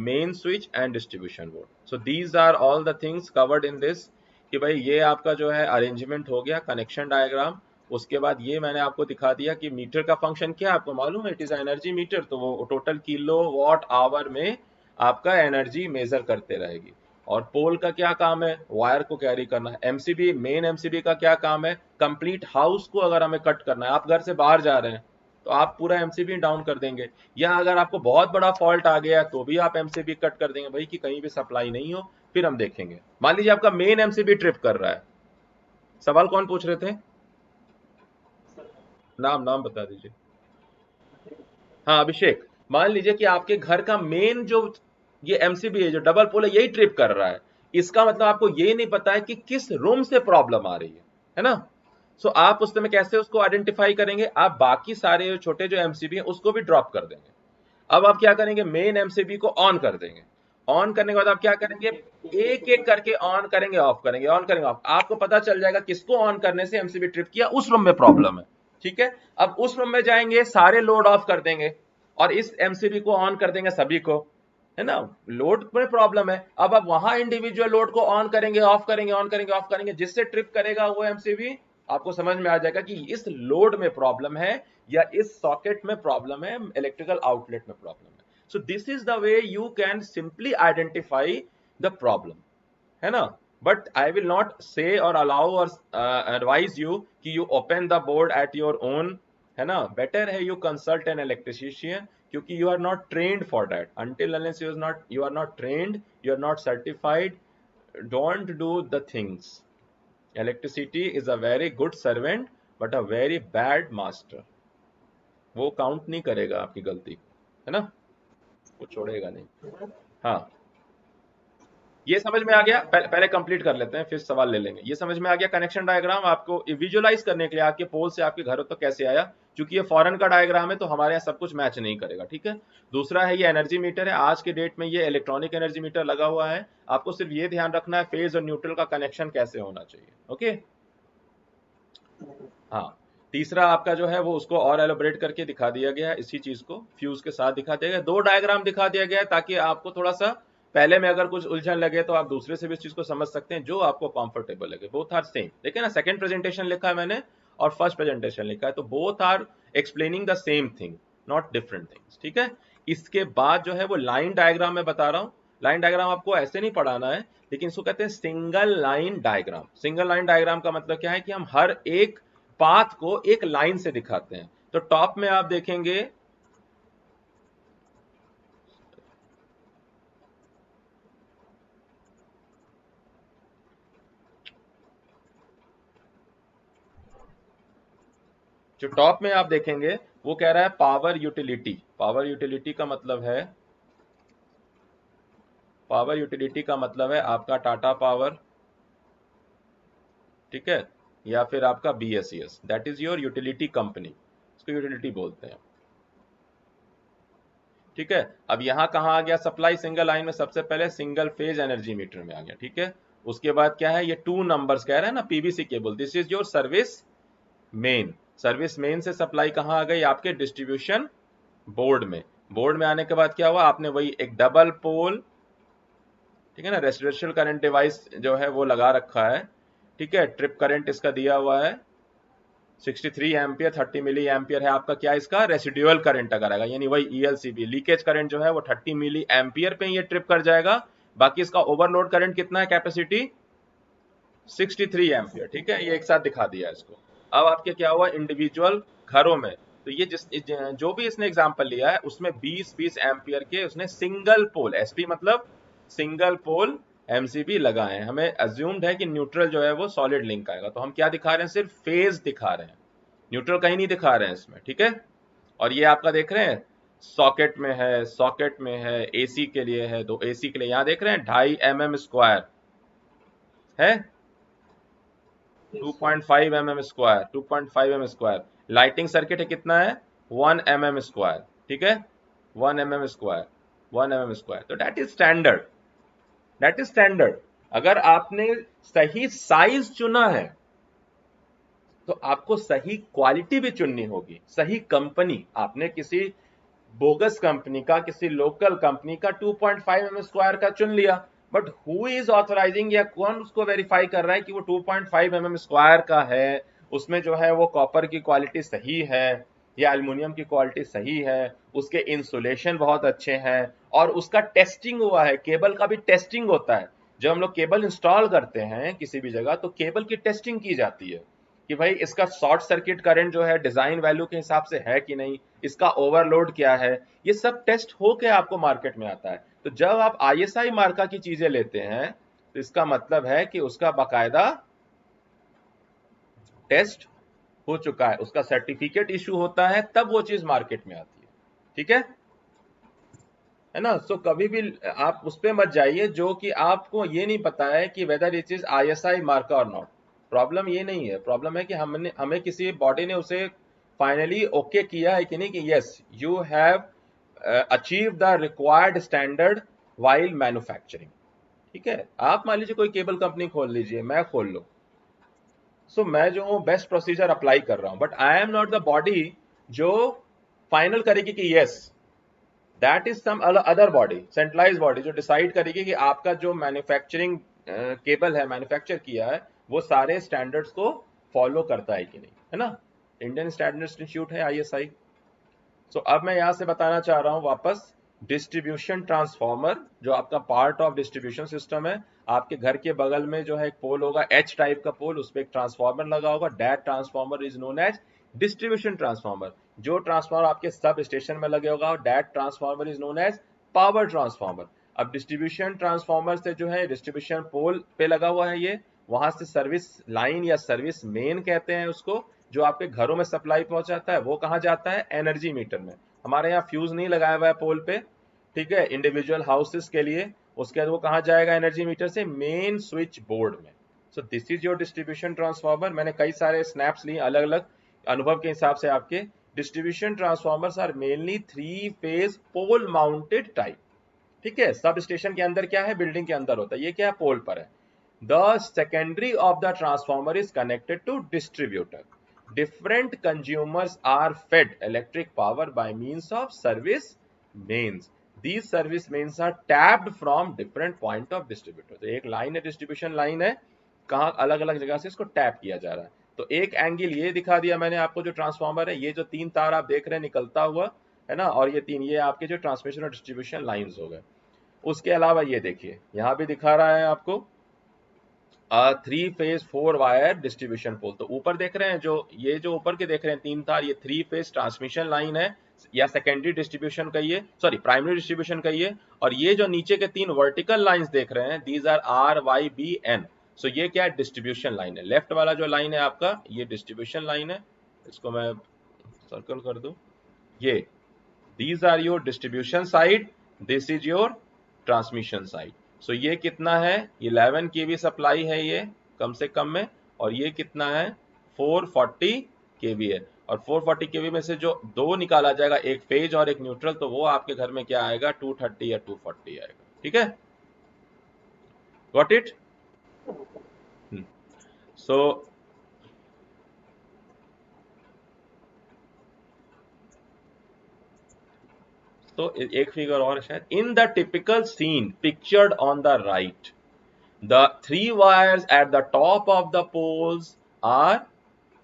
main switch and distribution board. So these are all the things covered in this, कि भाई ये आपका जो है अरेंजमेंट हो गया, connection diagram. उसके बाद ये मैंने आपको दिखा दिया कि मीटर का फंक्शन क्या है, आपको मालूम है, इट इज एनर्जी मीटर। तो वो टोटल किलो वॉट आवर में आपका एनर्जी मेजर करते रहेगी। और पोल का क्या काम है? वायर को कैरी करना है। एमसीबी, मेन एमसीबी का क्या काम है? कंप्लीट हाउस को अगर हमें कट करना है, आप घर से बाहर जा रहे हैं तो आप पूरा एमसीबी डाउन कर देंगे, या अगर आपको बहुत बड़ा फॉल्ट आ गया तो भी आप एमसीबी कट कर देंगे भाई, कि कहीं भी सप्लाई नहीं हो, फिर हम देखेंगे। मान लीजिए आपका मेन एमसीबी ट्रिप कर रहा है। सवाल कौन पूछ रहे थे? नाम नाम बता दीजिए। हाँ, अभिषेक। मान लीजिए कि आपके घर का मेन जो ये एमसीबी है, जो डबल पोल है, यही ट्रिप कर रहा है। इसका मतलब आपको ये नहीं पता है कि किस रूम से प्रॉब्लम आ रही है ना? सो आप उस समय कैसे उसको आइडेंटिफाई करेंगे? आप बाकी सारे छोटे जो एमसीबी है उसको भी ड्रॉप कर देंगे। अब आप क्या करेंगे? मेन एमसीबी को ऑन कर देंगे। ऑन करने के बाद आप क्या करेंगे, एक एक करके ऑन करेंगे, ऑफ करेंगे, ऑन करेंगे, ऑफ। आपको पता चल जाएगा किसको ऑन करने से एमसीबी ट्रिप किया, उस रूम में प्रॉब्लम है। ठीक है, अब उस रूम में जाएंगे, सारे लोड ऑफ कर देंगे और इस एमसीबी को ऑन कर देंगे सभी को, है ना। लोड में प्रॉब्लम है, अब आप वहां इंडिविजुअल लोड को ऑन करेंगे, ऑफ करेंगे, ऑन करेंगे, ऑफ करेंगे, जिससे ट्रिप करेगा वो एमसीबी, आपको समझ में आ जाएगा कि इस लोड में प्रॉब्लम है या इस सॉकेट में प्रॉब्लम है, इलेक्ट्रिकल आउटलेट में प्रॉब्लम है। So this is the way you can simply identify the problem, है ना। But I will not say or allow or advise you कि you open the board at your own, है ना। Better है you consult an electrician, क्योंकि you are not trained for that. Until unless you are not trained, you are not certified, don't do the things. Electricity is a very good servant but a very bad master. वो count नहीं करेगा आपकी गलती, है ना, वो छोड़ेगा नहीं। हाँ, ये समझ में आ गया। पहले कंप्लीट कर लेते हैं फिर सवाल ले लेंगे। ये समझ में आ गया कनेक्शन डायग्राम आपको विजुअलाइज करने के लिए, आपके पोल से आपके घरों तक कैसे आया। क्योंकि ये फॉरेन का डायग्राम है तो हमारे यहाँ सब कुछ मैच नहीं करेगा, ठीक है। दूसरा है ये एनर्जी मीटर है, आज के डेट में ये इलेक्ट्रॉनिक एनर्जी मीटर लगा हुआ है। आपको सिर्फ ये ध्यान रखना है फेज और न्यूट्रल का कनेक्शन कैसे होना चाहिए, ओके। हाँ, तीसरा आपका जो है वो उसको और एलोबरेट करके दिखा दिया गया है, इसी चीज को फ्यूज के साथ दिखा दिया गया। दो डायग्राम दिखा दिया गया है ताकि आपको थोड़ा सा पहले में अगर कुछ उलझन लगे तो आप दूसरे से भी इस चीज को समझ सकते हैं जो आपको कंफर्टेबल लगे। बोथ आर सेम, देखिए ना, सेकंड प्रेजेंटेशन लिखा है मैंने और फर्स्ट प्रेजेंटेशन लिखा है, तो both are explaining the same thing, not different things, ठीक है। इसके बाद जो है वो लाइन डायग्राम मैं बता रहा हूँ। लाइन डायग्राम आपको ऐसे नहीं पढ़ाना है, लेकिन इसको कहते हैं single line diagram. Single line diagram का मतलब क्या है कि हम हर एक पाथ को एक लाइन से दिखाते हैं। तो टॉप में आप देखेंगे, जो टॉप में आप देखेंगे वो कह रहा है पावर यूटिलिटी। पावर यूटिलिटी का मतलब है, पावर यूटिलिटी का मतलब है आपका टाटा पावर, ठीक है, या फिर आपका BSES, that is your utility company, इसको यूटिलिटी बोलते हैं, ठीक है। अब यहां कहां आ गया सप्लाई, सिंगल लाइन में सबसे पहले सिंगल फेज एनर्जी मीटर में आ गया, ठीक है। उसके बाद क्या है, ये 2 नंबर्स कह रहे हैं ना, PVC cable, this is your service main. Service main से सप्लाई कहां आ गई, आपके डिस्ट्रीब्यूशन बोर्ड में। बोर्ड में आने के बाद क्या हुआ, आपने वही एक डबल पोल, ठीक है ना, रेसिडेंशियल करंट डिवाइस जो है वो लगा रखा है, ठीक है। ट्रिप करंट इसका दिया हुआ है 63 एम्पियर, 30 मिली एम्पियर है आपका क्या, इसका रेसिडुअल करंट अगर आएगा, यानी वही ईएलसीबी लीकेज करंट जो है वो 30 मिली एम्पियर पे ये ट्रिप कर जाएगा। बाकी इसका ओवरलोड करंट कितना है, कैपेसिटी 63 एम्पियर, ठीक है। ये एक साथ दिखा दिया इसको। अब आपके क्या हुआ इंडिविजुअल घरों में, तो ये जो भी इसने एग्जांपल लिया है उसमें 20-20 एम्पियर के उसने सिंगल पोल, एसपी मतलब सिंगल पोल एमसीबी लगाए हैं। हमें अज्यूम्ड है कि न्यूट्रल जो है वो सॉलिड लिंक आएगा, तो हम क्या दिखा रहे हैं, सिर्फ फेज दिखा रहे हैं, न्यूट्रल कहीं नहीं दिखा रहे हैं इसमें, ठीक है। और ये आपका देख रहे हैं सॉकेट में है, सॉकेट में है, एसी के लिए है, तो एसी के लिए यहां देख रहे हैं 2.5 mm स्क्वायर है, 2.5 mm square, 2.5 mm square. Lighting circuit है कितना है, 1 mm स्क्वायर, ठीक है, 1 mm स्क्वायर, 1 mm स्क्वायर। तो that is standard, that is standard. अगर आपने सही साइज चुना है तो आपको सही क्वालिटी भी चुननी होगी, सही कंपनी। आपने किसी बोगस कंपनी का, किसी लोकल कंपनी का 2.5 mm स्क्वायर का चुन लिया, बट हु इज ऑथराइजिंग, या कौन उसको वेरीफाई कर रहा है कि वो 2.5 mm स्क्वायर का है, उसमें जो है वो कॉपर की क्वालिटी सही है या एल्युमिनियम की क्वालिटी सही है, उसके इंसुलेशन बहुत अच्छे हैं और उसका टेस्टिंग हुआ है। केबल का भी टेस्टिंग होता है, जब हम लोग केबल इंस्टॉल करते हैं किसी भी जगह तो केबल की टेस्टिंग की जाती है कि भाई इसका शॉर्ट सर्किट करंट जो है डिजाइन वैल्यू के हिसाब से है कि नहीं, इसका ओवरलोड क्या है, ये सब टेस्ट होके आपको मार्केट में आता है। तो जब आप आईएसआई मार्का की चीजें लेते हैं तो इसका मतलब है कि उसका बाकायदा टेस्ट हो चुका है, उसका सर्टिफिकेट इशू होता है, तब वो चीज मार्केट में आती है, ठीक है ना। सो कभी भी आप उस पे मत जाइए जो कि आपको ये नहीं पता है कि वेदर इट इज आईएसआई मार्का और नॉट। प्रॉब्लम ये नहीं है, प्रॉब्लम है कि हमें किसी बॉडी ने उसे फाइनली ओके किया है कि नहीं, कि yes you have achieve the required standard while manufacturing. ठीक है, आप मान लीजिए कोई केबल कंपनी खोल लीजिए, मैं खोल लूं, सो मैं जो हूँ बेस्ट प्रोसीजर अप्लाई कर रहा हूं, but I am not the body जो फाइनल करेगी कि yes, that is some other body, centralize body, जो डिसाइड करेगी कि आपका जो मैन्युफैक्चरिंग केबल है, मैन्युफैक्चर किया है, वो सारे स्टैंडर्ड्स को फॉलो करता है कि नहीं, है ना। इंडियन स्टैंडर्ड इंस्टीट्यूट है, ISI। सो अब मैं यहां से बताना चाह रहा हूं वापस, डिस्ट्रीब्यूशन ट्रांसफॉर्मर जो आपका पार्ट ऑफ डिस्ट्रीब्यूशन सिस्टम है, आपके घर के बगल में जो है एक पोल होगा, एच टाइप का पोल, उस पर एक ट्रांसफॉर्मर लगा होगा, that transformer is known as distribution transformer. जो ट्रांसफॉर्मर आपके सब स्टेशन में लगे होगा, that transformer is known as power transformer. अब डिस्ट्रीब्यूशन ट्रांसफॉर्मर से जो है डिस्ट्रीब्यूशन पोल पे लगा हुआ है ये, वहां से सर्विस लाइन या सर्विस मेन कहते हैं उसको, जो आपके घरों में सप्लाई पहुंचाता है, वो कहाँ जाता है, एनर्जी मीटर में। हमारे यहाँ फ्यूज नहीं लगाया हुआ है पोल पे, ठीक है, इंडिविजुअल हाउसेस के लिए। उसके बाद वो कहाँ जाएगा एनर्जी मीटर से, मेन स्विच बोर्ड में। सो this is your distribution transformer. मैंने कई सारे स्नैप्स लिए अलग अलग अनुभव के हिसाब से आपके। Distribution transformers are mainly 3 phase pole mounted type. ठीक है, सब स्टेशन के अंदर क्या है, बिल्डिंग के अंदर होता है, ये क्या है, पोल पर है। The secondary of the transformer is connected to distributor. Different consumers are fed electric power by means of service mains. These service mains are tapped from different point of distributor. तो एक लाइन है, distribution line है, कहाँ अलग अलग जगह से इसको टैप किया जा रहा है। तो एक एंगल ये दिखा दिया मैंने आपको, जो ट्रांसफॉर्मर है, ये जो 3 तार आप देख रहे हैं निकलता हुआ, है ना, और ये 3, ये आपके जो ट्रांसमिशन और डिस्ट्रीब्यूशन लाइंस हो गए। उसके अलावा ये देखिए यहाँ भी दिखा रहा है आपको 3 फेज 4 वायर डिस्ट्रीब्यूशन पोल। तो ऊपर देख रहे हैं, जो ये जो ऊपर के देख रहे हैं 3 तार, ये 3 फेज ट्रांसमिशन लाइन है, या सेकेंडरी डिस्ट्रीब्यूशन कहिए, सॉरी प्राइमरी डिस्ट्रीब्यूशन कहिए। और ये जो नीचे के 3 वर्टिकल लाइंस देख रहे हैं, दीज आर RYBN। सो ये क्या है, डिस्ट्रीब्यूशन लाइन है। लेफ्ट वाला जो लाइन है आपका, ये डिस्ट्रीब्यूशन लाइन है, इसको मैं सर्कल कर दूं, ये these are your distribution side, this is your transmission side। so ये कितना है, 11 kV सप्लाई है ये कम से कम में, और ये कितना है, 440 kV है। और 440 kV में से जो 2 निकाला जाएगा, एक फेज और एक न्यूट्रल, तो वो आपके घर में क्या आएगा, 230 या 240 आएगा। ठीक है, गॉट इट। सो तो एक फिगर और शायद, in the typical scene pictured on the right, the 3 wires at the top of the poles are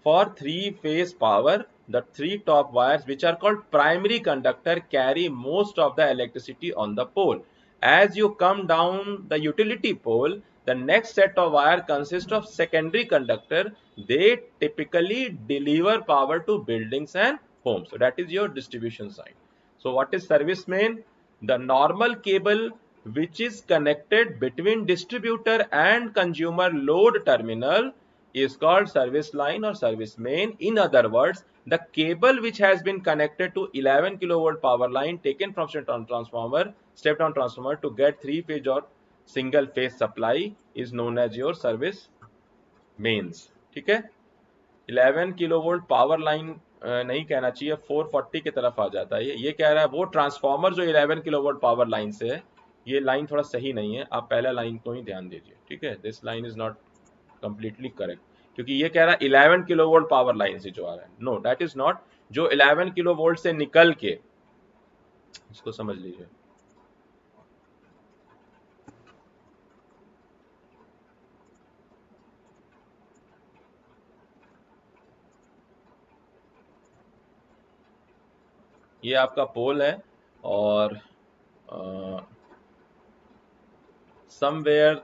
for 3 phase power. The 3 top wires, which are called primary conductor, carry most of the electricity on the pole. As you come down the utility pole, the next set of wire consists of secondary conductor. They typically deliver power to buildings and homes. So that is your distribution side. So what is service main? The normal cable which is connected between distributor and consumer load terminal is called service line or service main. In other words, the cable which has been connected to 11 kilovolt power line taken from step down transformer to get 3 phase or single phase supply is known as your service mains। ठीक है, 11 kilovolt power line नहीं कहना चाहिए, 440 की तरफ आ जाता है। ये कह रहा है वो ट्रांसफॉर्मर जो 11 किलोवोल्ट पावर लाइन से है, ये लाइन थोड़ा सही नहीं है, आप पहले लाइन को ही ध्यान दीजिए। ठीक है, this line is not completely correct, क्योंकि ये कह रहा है 11 किलोवोल्ट पावर लाइन से जो आ रहा है, नो दैट इज नॉट। जो 11 किलोवोल्ट से निकल के, इसको समझ लीजिए, ये आपका पोल है, और somewhere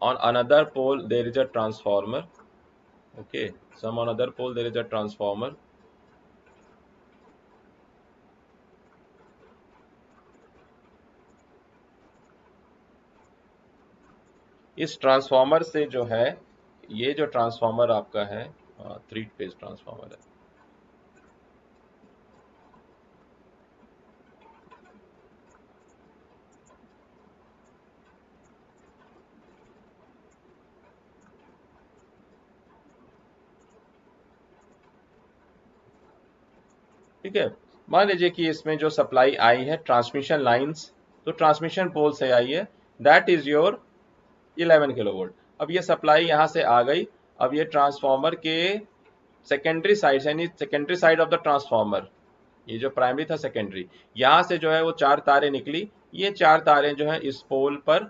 on another pole there is a transformer। okay, some on other pole there is a transformer। इस ट्रांसफॉर्मर से जो है, ये जो ट्रांसफॉर्मर आपका है 3 फेज ट्रांसफॉर्मर है। ठीक है, मान लीजिए कि इसमें जो सप्लाई आई है ट्रांसमिशन लाइंस तो ट्रांसमिशन पोल से आई है, दैट इज योर 11 किलोवोल्ट। अब ये सप्लाई यहाँ से आ गई, अब ये ट्रांसफार्मर के सेकेंडरी साइड यानी secondary side of the transformer, ये जो प्राइमरी था सेकेंडरी, यहाँ से जो है वो 4 तारें निकली, ये 4 तारें जो है इस पोल पर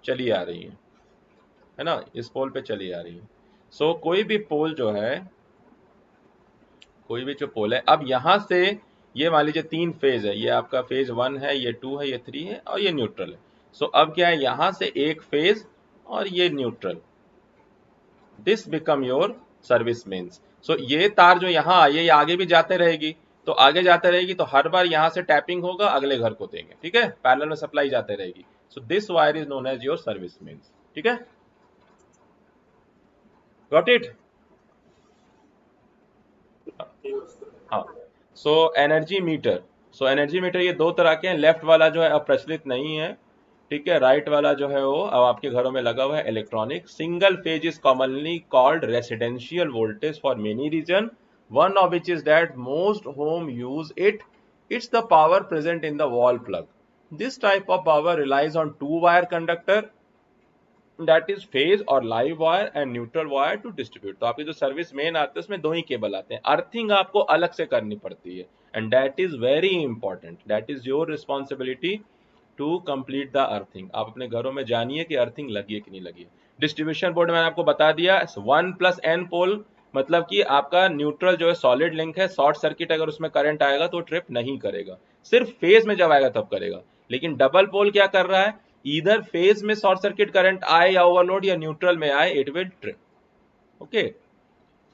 चली आ रही है ना, इस पोल पे चली आ रही है। सो कोई भी पोल जो है, कोई भी जो पोल है, अब यहाँ से ये मान लीजिए 3 फेज है, ये आपका फेज 1 है, ये 2 है, ये 3 है और ये न्यूट्रल है। सो अब क्या है, यहाँ से एक फेज और ये neutral, this become your service mains. So ये तार जो यहाँ आई है ये आगे भी जाते रहेगी, तो आगे जाते रहेगी तो हर बार यहाँ से टैपिंग होगा, अगले घर को देंगे, ठीक है, पैरेलल में सप्लाई जाते रहेगी। So this wire is known as your service mains, ठीक है, गॉट इट। हाँ, so energy meter, so energy meter ये दो तरह के हैं, लेफ्ट वाला जो है अब प्रचलित नहीं है, ठीक है, राइट वाला जो है वो अब आपके घरों में लगा हुआ है, electronic. Single phase is commonly called residential voltage for many reason, one of which is that most home use it, it's the power present in the wall plug. This type of power relies on two wire conductor, that is phase और live wire and neutral wire to distribute. तो आपकी जो service main आते हैं उसमें दो ही cable आते हैं, अर्थिंग आपको अलग से करनी पड़ती है, and that is very important, that is your responsibility to complete the earthing. आप अपने घरों में जानिए कि अर्थिंग लगी है कि नहीं लगी है। डिस्ट्रीब्यूशन बोर्ड मैंने आपको बता दिया, 1+n पोल, मतलब कि आपका न्यूट्रल जो है सॉलिड लिंक है, शॉर्ट सर्किट अगर उसमें करंट आएगा तो ट्रिप नहीं करेगा, सिर्फ फेज में जब आएगा तब करेगा। लेकिन डबल पोल क्या कर रहा है, इधर फेज में शॉर्ट सर्किट करंट आए या ओवरलोड या न्यूट्रल में आए, it will trip, okay.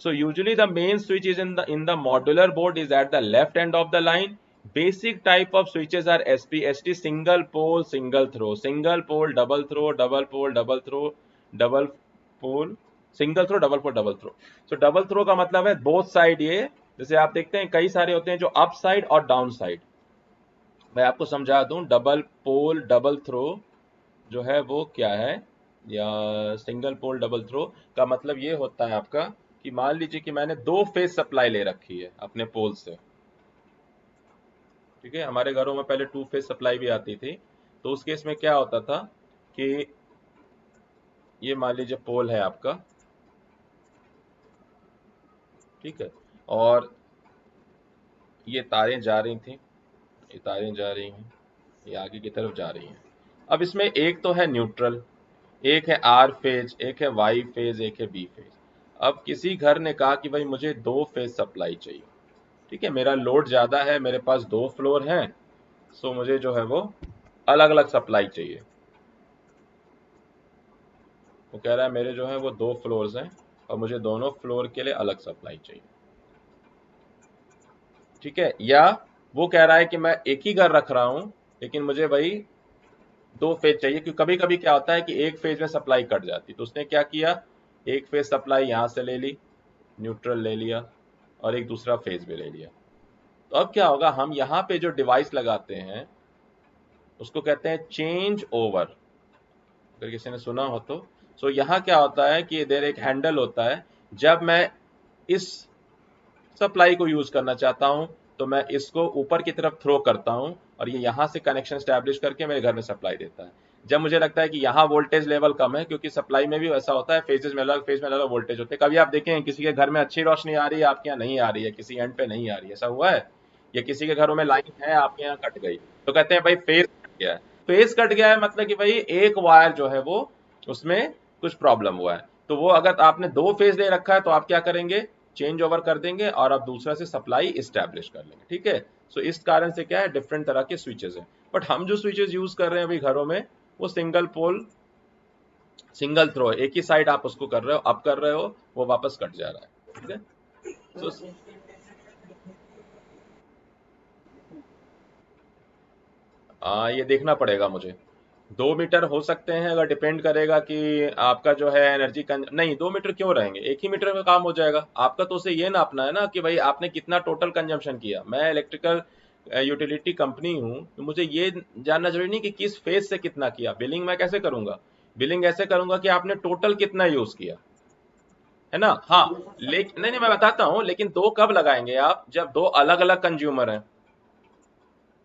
So usually the main switch is in the modular board is at the left end of the line. Basic type of switches are SPST, single pole, single throw, single pole, double throw, double pole, double throw, double pole, single throw, double pole, double throw. So double throw का मतलब है both side, ये जैसे आप देखते हैं कई सारे होते हैं जो अप साइड और डाउन साइड। मैं आपको समझा दूं, डबल पोल डबल थ्रो जो है वो क्या है, या सिंगल पोल डबल थ्रो का मतलब ये होता है आपका कि मान लीजिए कि मैंने 2 फेज सप्लाई ले रखी है अपने पोल से, ठीक है, हमारे घरों में पहले 2 फेज सप्लाई भी आती थी, तो उस केस में क्या होता था कि ये मान लीजिए पोल है आपका, ठीक है, और ये तारें जा रही थी, ये तारें जा रही हैं, ये आगे की तरफ जा रही हैं। अब इसमें एक तो है न्यूट्रल, एक है आर फेज, एक है वाई फेज, एक है बी फेज। अब किसी घर ने कहा कि भाई मुझे 2 फेज सप्लाई चाहिए, ठीक है, मेरा लोड ज्यादा है, मेरे पास 2 फ्लोर हैं, सो मुझे जो है वो अलग अलग सप्लाई चाहिए। वो कह रहा है मेरे जो है वो 2 फ्लोर्स हैं और मुझे दोनों फ्लोर के लिए अलग सप्लाई चाहिए, ठीक है। या वो कह रहा है कि मैं एक ही घर रख रहा हूं लेकिन मुझे भाई 2 फेज चाहिए, क्योंकि कभी कभी क्या होता है कि एक फेज में सप्लाई कट जाती, तो उसने क्या किया, एक फेज सप्लाई यहां से ले ली, न्यूट्रल ले लिया और एक दूसरा फेज भी ले लिया। तो अब क्या होगा, हम यहाँ पे जो डिवाइस लगाते हैं उसको कहते हैं चेंज ओवर, अगर किसी ने सुना हो तो। सो यहाँ क्या होता है कि इधर एक हैंडल होता है, जब मैं इस सप्लाई को यूज करना चाहता हूं तो मैं इसको ऊपर की तरफ थ्रो करता हूं और ये यहां से कनेक्शन स्टैब्लिश करके मेरे घर में सप्लाई देता है। जब मुझे लगता है कि यहाँ वोल्टेज लेवल कम है, क्योंकि सप्लाई में भी वैसा होता है, फेजेस में अलग, फेज में अलग वोल्टेज होते हैं। कभी आप देखें किसी के घर में अच्छी रोशनी आ रही है, आपके यहाँ नहीं आ रही है, किसी एंड पे नहीं आ रही है, ऐसा हुआ है? या किसी के घरों में लाइन है, आपके यहाँ कट गई, तो कहते हैं भाई फेज कट गया है। फेज कट गया है मतलब कि भाई एक वायर जो है वो उसमें कुछ प्रॉब्लम हुआ है। तो वो अगर आपने 2 फेज दे रखा है तो आप क्या करेंगे, चेंज ओवर कर देंगे और आप दूसरा से सप्लाई इस्टेब्लिश कर लेंगे, ठीक है। सो इस कारण से क्या है, डिफरेंट तरह के स्विचेस हैं, बट हम जो स्विचेस यूज कर रहे हैं अभी घरों में वो सिंगल पोल सिंगल थ्रो, एक ही साइड आप उसको कर रहे हो, अप कर रहे हो, वो वापस कट जा रहा है, ठीक है। तो ये देखना पड़ेगा मुझे, 2 मीटर हो सकते हैं, अगर डिपेंड करेगा कि आपका जो है एनर्जी नहीं 2 मीटर क्यों रहेंगे, एक ही मीटर में काम हो जाएगा आपका। तो उसे ये नापना है ना कि भाई आपने कितना टोटल कंजम्पशन किया। मैं इलेक्ट्रिकल यूटिलिटी कंपनी हूँ, तो मुझे ये जानना जरूरी नहीं कि किस फेज से कितना किया। बिलिंग मैं कैसे करूंगा, बिलिंग ऐसे करूंगा कि आपने टोटल कितना यूज किया, है ना। हाँ, लेकिन नहीं नहीं मैं बताता हूँ, लेकिन 2 कब लगाएंगे आप, जब 2 अलग अलग कंज्यूमर हैं।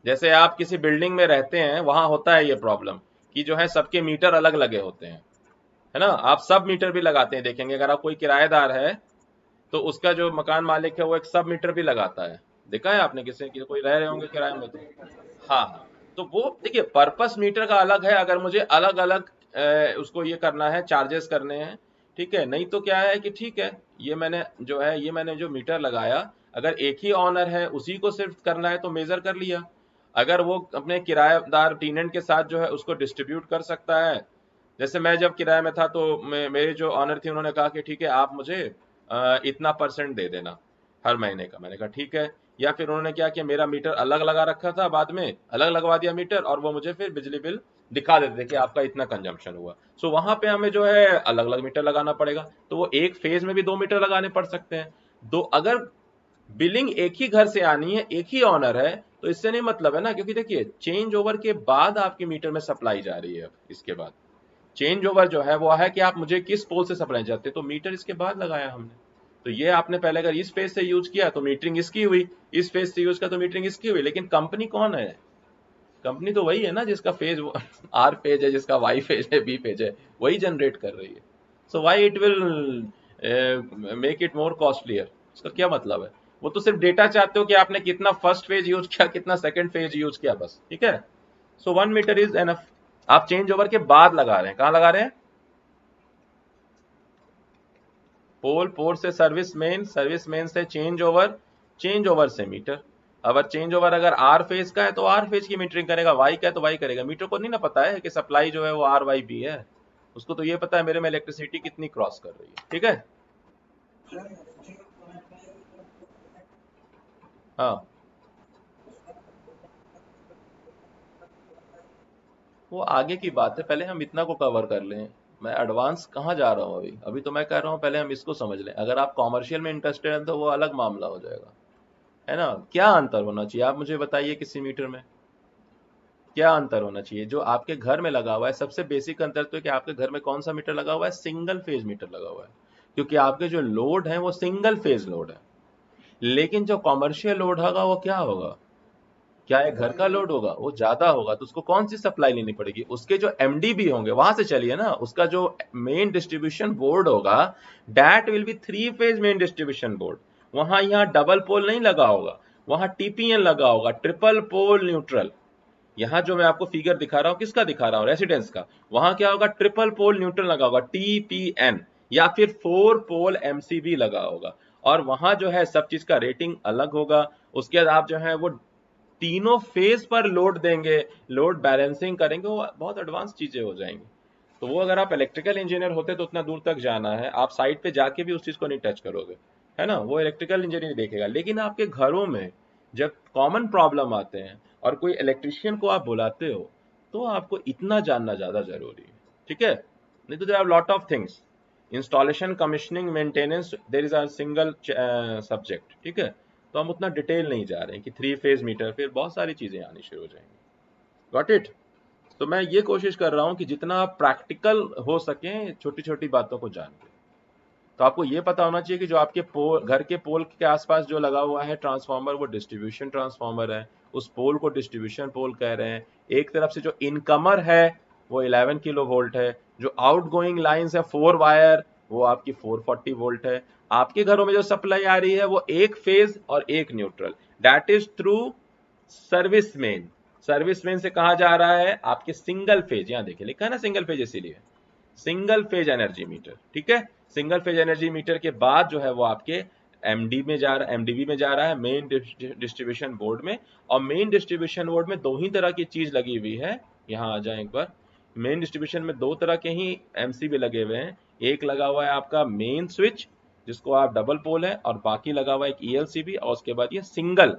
जैसे आप किसी बिल्डिंग में रहते हैं, वहां होता है ये प्रॉब्लम कि जो है सबके मीटर अलग लगे होते हैं, है ना। आप सब मीटर भी लगाते हैं, देखेंगे अगर आप कोई किराएदार है तो उसका जो मकान मालिक है वो एक सब मीटर भी लगाता है। देखा है आपने किसी कोई रह रहे होंगे किराए में तो। हाँ हाँ। तो वो देखिए पर्पस मीटर का अलग है, अगर मुझे अलग अलग उसको ये करना है, चार्जेस करने हैं, ठीक है। नहीं तो क्या है कि ठीक है, ये मैंने जो मीटर लगाया, अगर एक ही ऑनर है उसी को सिर्फ करना है तो मेजर कर लिया। अगर वो अपने किराएदार टेनेंट के साथ जो है उसको डिस्ट्रीब्यूट कर सकता है। जैसे मैं जब किराए में था तो मेरे जो ऑनर थी उन्होंने कहा कि ठीक है आप मुझे इतना परसेंट दे देना हर महीने का। मैंने कहा ठीक है। या फिर उन्होंने क्या किया, मेरा मीटर अलग लगा रखा था, बाद में अलग लगवा दिया मीटर, और वो मुझे फिर बिजली बिल दिखा देते थे कि आपका इतना कंजम्पशन हुआ। सो वहां पे हमें जो है अलग अलग मीटर लगाना पड़ेगा, तो वो एक फेज में भी 2 मीटर लगाने पड़ सकते हैं। दो अगर बिलिंग एक ही घर से आनी है, एक ही ऑनर है, तो इससे नहीं मतलब है ना, क्योंकि देखिए चेंज ओवर के बाद आपके मीटर में सप्लाई जा रही है। अब इसके बाद चेंज ओवर जो है वो है कि आप मुझे किस पोल से सप्लाई चाहते हैं, तो मीटर इसके बाद लगाया हमने। तो ये आपने पहले अगर इस फेज से यूज किया तो मीटरिंग इसकी हुई, इस फेज से यूज किया तो मीटरिंग इसकी हुई, लेकिन कंपनी कौन है? कंपनी तो वही है ना जिसका फेज आर फेज है, जिसका वाई फेज है, बी फेज है, वही जनरेट कर रही है। So why it will make it more costlier? उसका क्या मतलब है? वो तो सिर्फ डेटा चाहते हो कि आपने कितना फर्स्ट फेज यूज किया, कितना सेकंड फेज यूज किया, बस, ठीक है। सो 1 मीटर इज एनफ। आप चेंज ओवर के बाद लगा रहे हैं, कहां लगा रहे हैं? पोल, पोल से सर्विस मेन, सर्विस मेन से चेंज ओवर, चेंज ओवर से मीटर। अगर चेंज ओवर अगर आर फेज का है तो आर फेज की मीटरिंग करेगा, वाई का है तो वाई करेगा। मीटर को नहीं ना पता है कि सप्लाई जो है वो आर वाई बी है, उसको तो ये पता है मेरे में इलेक्ट्रिसिटी कितनी क्रॉस कर रही है, ठीक है। हाँ, वो आगे की बात है, पहले हम इतना को कवर कर लें। मैं एडवांस कहाँ जा रहा हूँ अभी, अभी तो मैं कह रहा हूँ पहले हम इसको समझ लें। अगर आप कॉमर्शियल में इंटरेस्टेड हैं तो वो अलग मामला हो जाएगा, है ना। क्या अंतर होना चाहिए आप मुझे बताइए, किसी मीटर में क्या अंतर होना चाहिए जो आपके घर में लगा हुआ है? सबसे बेसिक अंतर तो है कि आपके घर में कौन सा मीटर लगा हुआ है? सिंगल फेज मीटर लगा हुआ है, क्योंकि आपके जो लोड है वो सिंगल फेज लोड है। लेकिन जो कॉमर्शियल लोड होगा वो क्या होगा? क्या है, घर का लोड होगा, वो ज्यादा होगा, तो उसको कौन सी सप्लाई लेनी पड़ेगी? उसके जो एमडीबी होंगे वहां से चलिए ना। उसका जो मेन डिस्ट्रीब्यूशन बोर्ड होगा, that will be 3 phase main distribution board. वहां यहाँ डबल पोल नहीं लगा होगा, वहां टीपीएन लगा होगा, ट्रिपल पोल न्यूट्रल। यहाँ जो मैं आपको फिगर दिखा रहा हूँ, किसका दिखा रहा हूँ? रेसिडेंस का। वहां क्या होगा? ट्रिपल पोल न्यूट्रल लगा होगा, टीपीएन, या फिर 4 पोल एमसीबी लगा होगा। और वहां जो है सब चीज का रेटिंग अलग होगा। उसके बाद आप जो है वो तीनों फेज पर लोड देंगे, लोड बैलेंसिंग करेंगे, वो बहुत एडवांस चीजें हो जाएंगी। तो वो अगर आप इलेक्ट्रिकल इंजीनियर होते तो उतना दूर तक जाना है, आप साइट पे जाके भी उस चीज को नहीं टच करोगे, है ना। वो इलेक्ट्रिकल इंजीनियर देखेगा। लेकिन आपके घरों में जब कॉमन प्रॉब्लम आते हैं और कोई इलेक्ट्रिशियन को आप बुलाते हो, तो आपको इतना जानना ज्यादा जरूरी है, ठीक है। नहीं तो there are lot of things, installation, commissioning, maintenance, there is a single subject, ठीक है। तो हम उतना डिटेल नहीं जा रहे हैं कि 3 फेज मीटर, फिर बहुत सारी चीजें आनी शुरू हो जाएंगी। Got it? तो मैं ये कोशिश कर रहा हूं कि जितना प्रैक्टिकल हो सके छोटी छोटी बातों को जान के। तो आपको ये पता होना चाहिए कि जो आपके घर के पोल के आसपास जो लगा हुआ है ट्रांसफार्मर, वो डिस्ट्रीब्यूशन ट्रांसफार्मर है। उस पोल को डिस्ट्रीब्यूशन पोल कह रहे हैं। एक तरफ से जो इनकमर है वो 11 किलो वोल्ट है, जो आउट गोइंग लाइन्स है 4 वायर, वो आपकी 440 वोल्ट है। आपके घरों में जो सप्लाई आ रही है वो एक फेज और एक neutral, that is through service main. Service main से कहा जा रहा है आपके सिंगल फेज, यहां देखिए लिखा है ना सिंगल फेज, इसीलिए सिंगल फेज एनर्जी मीटर, ठीक है। सिंगल फेज एनर्जी मीटर के बाद जो है वो आपके एमडी में जा रहा है, एमडीबी में जा रहा है, मेन डिस्ट्रीब्यूशन बोर्ड में। और मेन डिस्ट्रीब्यूशन बोर्ड में दो ही तरह की चीज लगी हुई है। यहाँ आ जाए एक बार। मेन डिस्ट्रीब्यूशन में दो तरह के ही एमसीबी लगे हुए हैं। एक लगा हुआ है आपका मेन स्विच, जिसको आप डबल पोल है, और बाकी लगा हुआ है एक ईएलसीबी, और उसके बाद ये सिंगल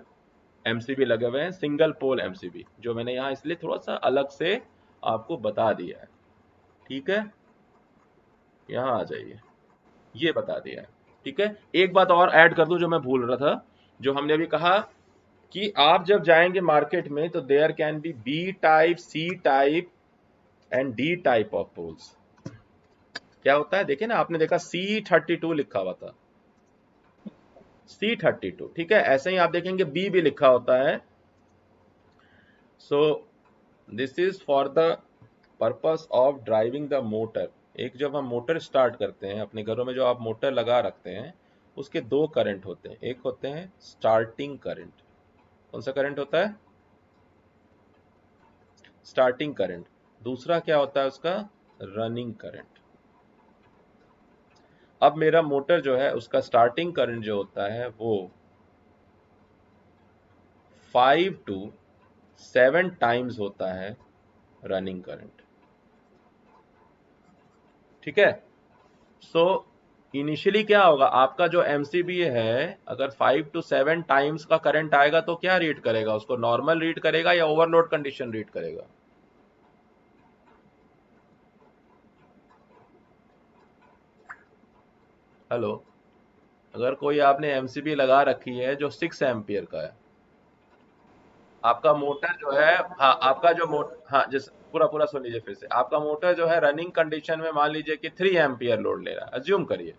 एमसीबी लगे हुए हैं, सिंगल पोल एमसीबी, जो मैंने यहाँ इसलिए थोड़ा सा अलग से आपको बता दिया है, ठीक है। यहाँ आ जाइए, ये बता दिया है, ठीक है। एक बात और ऐड कर दूं जो मैं भूल रहा था, जो हमने अभी कहा कि आप जब जाएंगे मार्केट में तो there can be type, C type and D type of poles. क्या होता है देखिए ना, आपने देखा C32 लिखा हुआ था, C32, ठीक है। ऐसे ही आप देखेंगे बी भी लिखा होता है, so this is for the purpose of driving the motor. एक जब हम मोटर स्टार्ट करते हैं अपने घरों में, जो आप मोटर लगा रखते हैं, उसके दो करंट होते हैं। एक होते हैं स्टार्टिंग करंट। कौन सा करंट होता है? Starting current. दूसरा क्या होता है उसका? Running current. अब मेरा मोटर जो है उसका स्टार्टिंग करंट जो होता है वो 5 to 7 टाइम्स होता है रनिंग करंट। ठीक है। सो इनिशियली क्या होगा, आपका जो एमसीबी है अगर 5 to 7 टाइम्स का करंट आएगा तो क्या रीड करेगा? उसको नॉर्मल रीड करेगा या ओवरलोड कंडीशन रीड करेगा? हेलो। अगर कोई आपने एमसीबी लगा रखी है जो 6 एम्पियर का है, आपका मोटर जो है, हाँ आपका जो मोटर, हाँ जिस पूरा पूरा सुन लीजिए फिर से। आपका मोटर जो है रनिंग कंडीशन में मान लीजिए कि 3 एम्पियर लोड ले रहा है, अज्यूम करिए।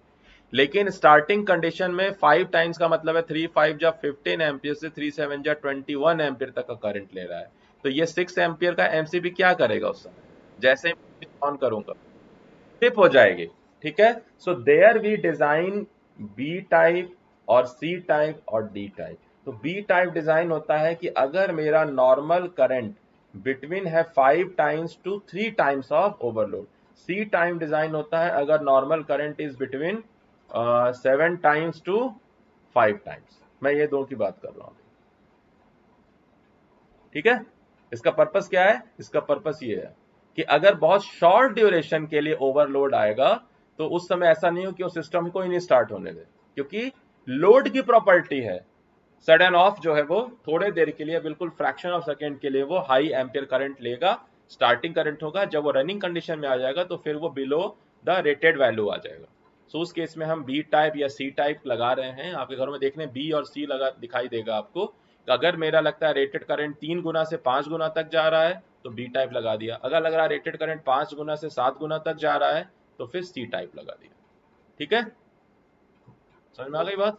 लेकिन स्टार्टिंग कंडीशन में 5 टाइम्स का मतलब है 3 5 जा 15 एम्पियर से 3 7 जा 21 एम्पियर तक का करंट ले रहा है। तो ये 6 एम्पियर का एमसीबी क्या करेगा उस समय? जैसे ही ऑन करूंगा ट्रिप हो जाएगी। ठीक है। So there we design B type और सी टाइप और डी टाइप। तो बी टाइप डिजाइन होता है कि अगर मेरा नॉर्मल करंट बिटवीन है 5 times to 3 times of overload. C type design होता है अगर normal current is between 7 times to 5 times. मैं ये दो की बात कर रहा हूं। ठीक है। इसका पर्पस क्या है? इसका पर्पस ये है कि अगर बहुत शॉर्ट ड्यूरेशन के लिए ओवरलोड आएगा तो उस समय ऐसा नहीं हो कि उस सिस्टम को ही नहीं स्टार्ट होने दे, क्योंकि लोड की प्रॉपर्टी है सडन ऑफ जो है वो थोड़े देर के लिए, बिल्कुल फ्रैक्शन ऑफ सेकेंड के लिए वो हाई एम्पियर करंट लेगा, स्टार्टिंग करंट होगा। जब वो रनिंग कंडीशन में आ जाएगा तो फिर वो बिलो द रेटेड वैल्यू आ जाएगा। सो उस केस में हम बी टाइप या सी टाइप लगा रहे हैं। आपके घरों में देखने बी और सी लगा दिखाई देगा आपको। अगर मेरा लगता है रेटेड करंट 3 गुना से 5 गुना तक जा रहा है तो बी टाइप लगा दिया। अगर लग रहा है रेटेड करंट 5 गुना से 7 गुना तक जा रहा है तो फिर सी टाइप लगा दिया। ठीक है। समझ में आ गई बात?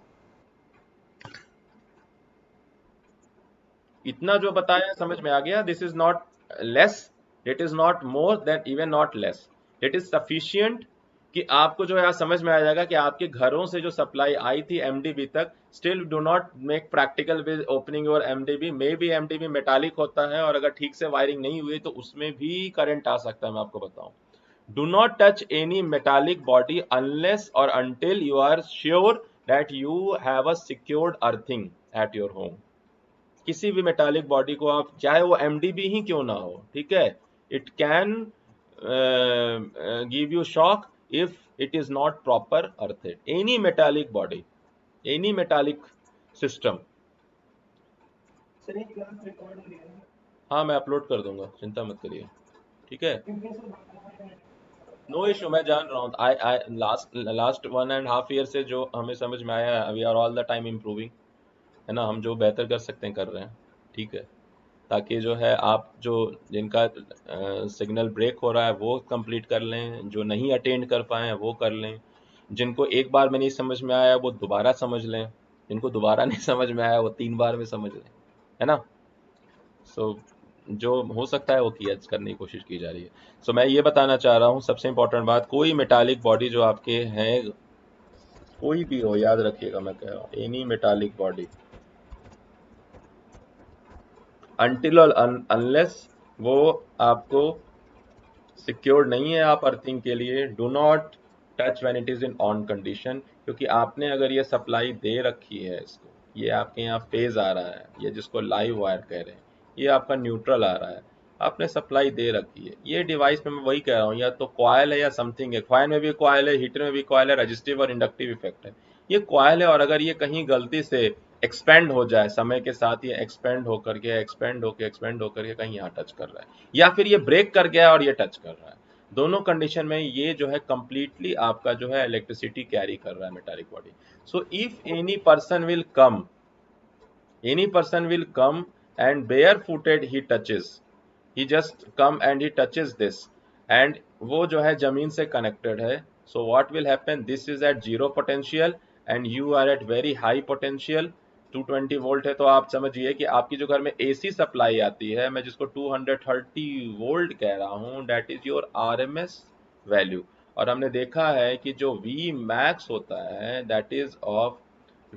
इतना जो बताया समझ में आ गया? This is not less, it is not more than even not less, it is sufficient कि आपको जो है समझ में आ जाएगा कि आपके घरों से जो सप्लाई आई थी एमडीबी तक। Still do not make practical with opening your IMDb. May be IMDb metallic होता है और अगर ठीक से वायरिंग नहीं हुई तो उसमें भी करंट आ सकता है। मैं आपको बताऊं, do not touch any metallic body unless or until you are sure that you have a secured earthing at your home। किसी भी मेटालिक बॉडी को आप, चाहे वो एमडीबी ही क्यों ना हो, ठीक है, it can give you shock if it is not proper earthed. Any metallic body, any metallic system. हाँ मैं अपलोड कर दूंगा, चिंता मत करिए। ठीक है। नो इशू, मैं जान रहा हूँ। I I last last 1.5 year से जो हमें समझ में आया है, we are all the time improving, है ना। हम जो बेहतर कर सकते हैं कर रहे हैं। ठीक है। ताकि जो है आप जो जिनका सिग्नल ब्रेक हो रहा है वो कंप्लीट कर लें, जो नहीं अटेंड कर पाए हैं वो कर लें, जिनको एक बार में नहीं समझ में आया वो दोबारा समझ लें, जिनको दोबारा नहीं समझ में आया वो 3 बार में समझ लें, है ना। सो जो हो सकता है वो किया करने की कोशिश की जा रही है। सो मैं ये बताना चाह रहा हूँ सबसे इंपॉर्टेंट बात, कोई मेटालिक बॉडी जो आपके हैं, कोई भी हो, याद रखिएगा मैं कह रहा हूँ, एनी मेटालिक बॉडी, अनटिल और अनलेस वो आपको सिक्योर्ड नहीं है आप अर्थिंग के लिए, do not touch when it is in on condition. क्योंकि आपने अगर ये सप्लाई दे रखी है इसको, ये आपके यहाँ फेज आ रहा है, ये जिसको लाइव वायर कह रहे हैं, ये आपका न्यूट्रल आ रहा है, आपने सप्लाई दे रखी है। ये डिवाइस में मैं वही कह रहा हूँ, या तो कॉयल है या समथिंग है। कॉयल में भी कॉयल है, हीटर में भी कॉयल है, रजिस्टिव और इंडक्टिव इफेक्ट है। ये कॉयल है और अगर ये कहीं गलती से एक्सपेंड हो जाए समय के साथ, ये एक्सपेंड होकर के कहीं यहाँ टच कर रहा है, या फिर ये ब्रेक कर गया और ये टच कर रहा है, दोनों कंडीशन में ये जो है कंप्लीटली आपका जो है इलेक्ट्रिसिटी कैरी कर रहा है metallic body. So if any person will come and bare footed he touches, he just come and he touches this, and वो जो है जमीन से connected है। so what will happen, this is at zero potential and you are at very high potential। 220 volt है तो आप समझिए कि आपकी जो घर में एसी सप्लाई आती है, मैं जिसको 230 वोल्ट कह रहा हूँ, that is your RMS value. और हमने देखा है कि जो वी मैक्स होता है that is of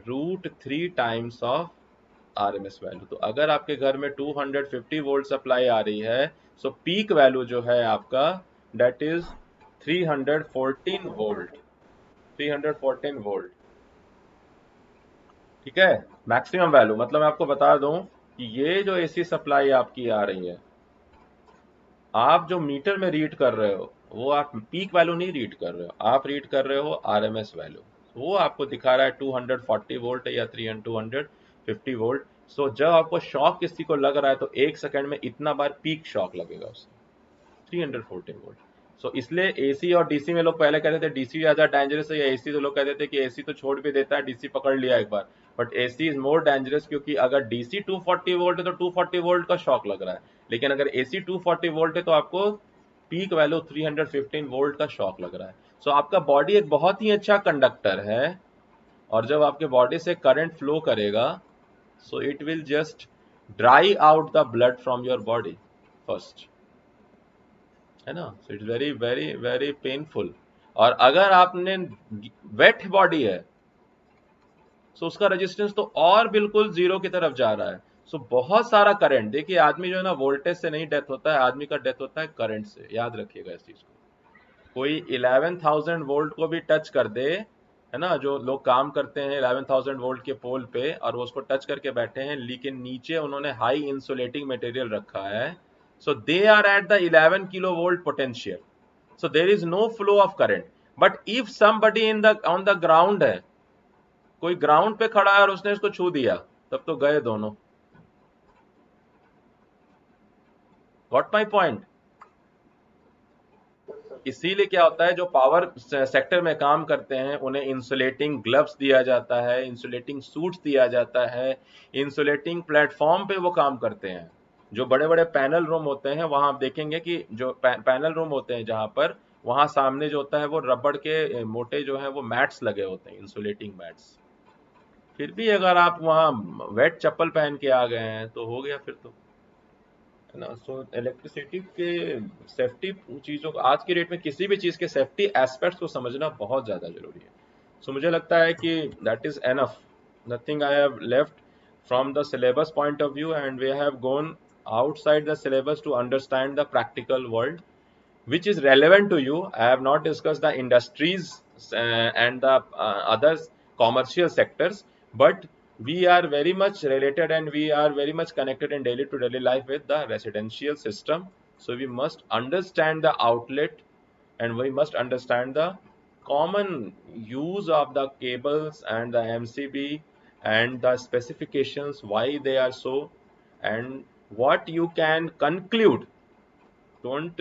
√3 times of RMS value. तो अगर आपके घर में 250 वोल्ट सप्लाई आ रही है, सो पीक वैल्यू जो है आपका दैट इज 314 वोल्ट, 314 वोल्ट। ठीक है, मैक्सिमम वैल्यू मतलब मैं आपको बता दूं कि ये जो एसी सप्लाई आपकी आ रही है, आप जो मीटर में रीड कर रहे हो वो आप पीक वैल्यू नहीं रीड कर रहे हो, आप रीड कर रहे हो आरएमएस वैल्यू। वो आपको दिखा रहा है 240 वोल्ट या 250 वोल्ट। सो जब आपको शॉक किसी को लग रहा है तो 1 सेकंड में इतना बार पीक शॉक लगेगा उसे, 314 वोल्ट। सो इसलिए एसी और डीसी में लोग पहले कहते थे डीसी ज्यादा डेंजरस है, या एसी तो लोग कहते थे कि एसी तो छोड़ भी देता है, डीसी पकड़ लिया एक बार। But AC is more dangerous, क्योंकि अगर डीसी 240 वोल्ट है तो 240 वोल्ट का शॉक लग रहा है, लेकिन अगर एसी 240 वोल्ट है तो आपको पीक वैल्यू 315 वोल्ट का शॉक लग रहा है। सो आपका बॉडी एक बहुत ही अच्छा कंडक्टर है, और जब आपके बॉडी से करंट फ्लो करेगा, so it will just dry out the blood from your body first, है ना। So it's very very very painful. और अगर आपने वेट बॉडी है, सो उसका रेजिस्टेंस तो और बिल्कुल जीरो की तरफ जा रहा है। सो बहुत सारा करंट, देखिए आदमी जो है ना वोल्टेज से नहीं डेथ होता है, आदमी का डेथ होता है करंट से, याद रखिएगा इस चीज को। कोई 11,000 वोल्ट को भी टच कर दे, है ना, जो लोग काम करते हैं 11,000 वोल्ट के पोल पे और वो उसको टच करके बैठे हैं, लेकिन नीचे उन्होंने हाई इंसुलेटिंग मटेरियल रखा है, so they are at the 11 kilo volt potential, so there is no flow of current. But if somebody in the on the ground है, कोई ग्राउंड पे खड़ा है और उसने इसको छू दिया, तब तो गए दोनों। Got my point. इसीलिए क्या होता है, जो पावर सेक्टर में काम करते हैं उन्हें इंसुलेटिंग ग्लव्स दिया जाता है, इंसुलेटिंग सूट्स दिया जाता है, इंसुलेटिंग प्लेटफॉर्म पे वो काम करते हैं। जो बड़े बड़े पैनल रूम होते हैं वहां आप देखेंगे कि जो पैनल रूम होते हैं जहां पर, वहां सामने जो होता है वो रबड़ के मोटे जो है वो मैट्स लगे होते हैं, इंसुलेटिंग मैट्स। फिर भी अगर आप वहां वेट चप्पल पहन के आ गए हैं तो हो गया फिर तो, है ना। सो इलेक्ट्रिसिटी के सेफ्टी चीज़ों को आज की डेट में किसी भी चीज़ के सेफ्टी एस्पेक्ट्स को समझना बहुत ज़्यादा जरूरी है। सो मुझे लगता है कि that is enough, nothing I have left from the syllabus point of view, and we have gone outside the syllabus to understand the practical world which is relevant to you. I have not discussed the industries and the other commercial sectors, but we are very much related and we are very much connected in daily to daily life with the residential system. So we must understand the outlet, and we must understand the common use of the cables and the MCB and the specifications, why they are so, and what you can conclude. Don't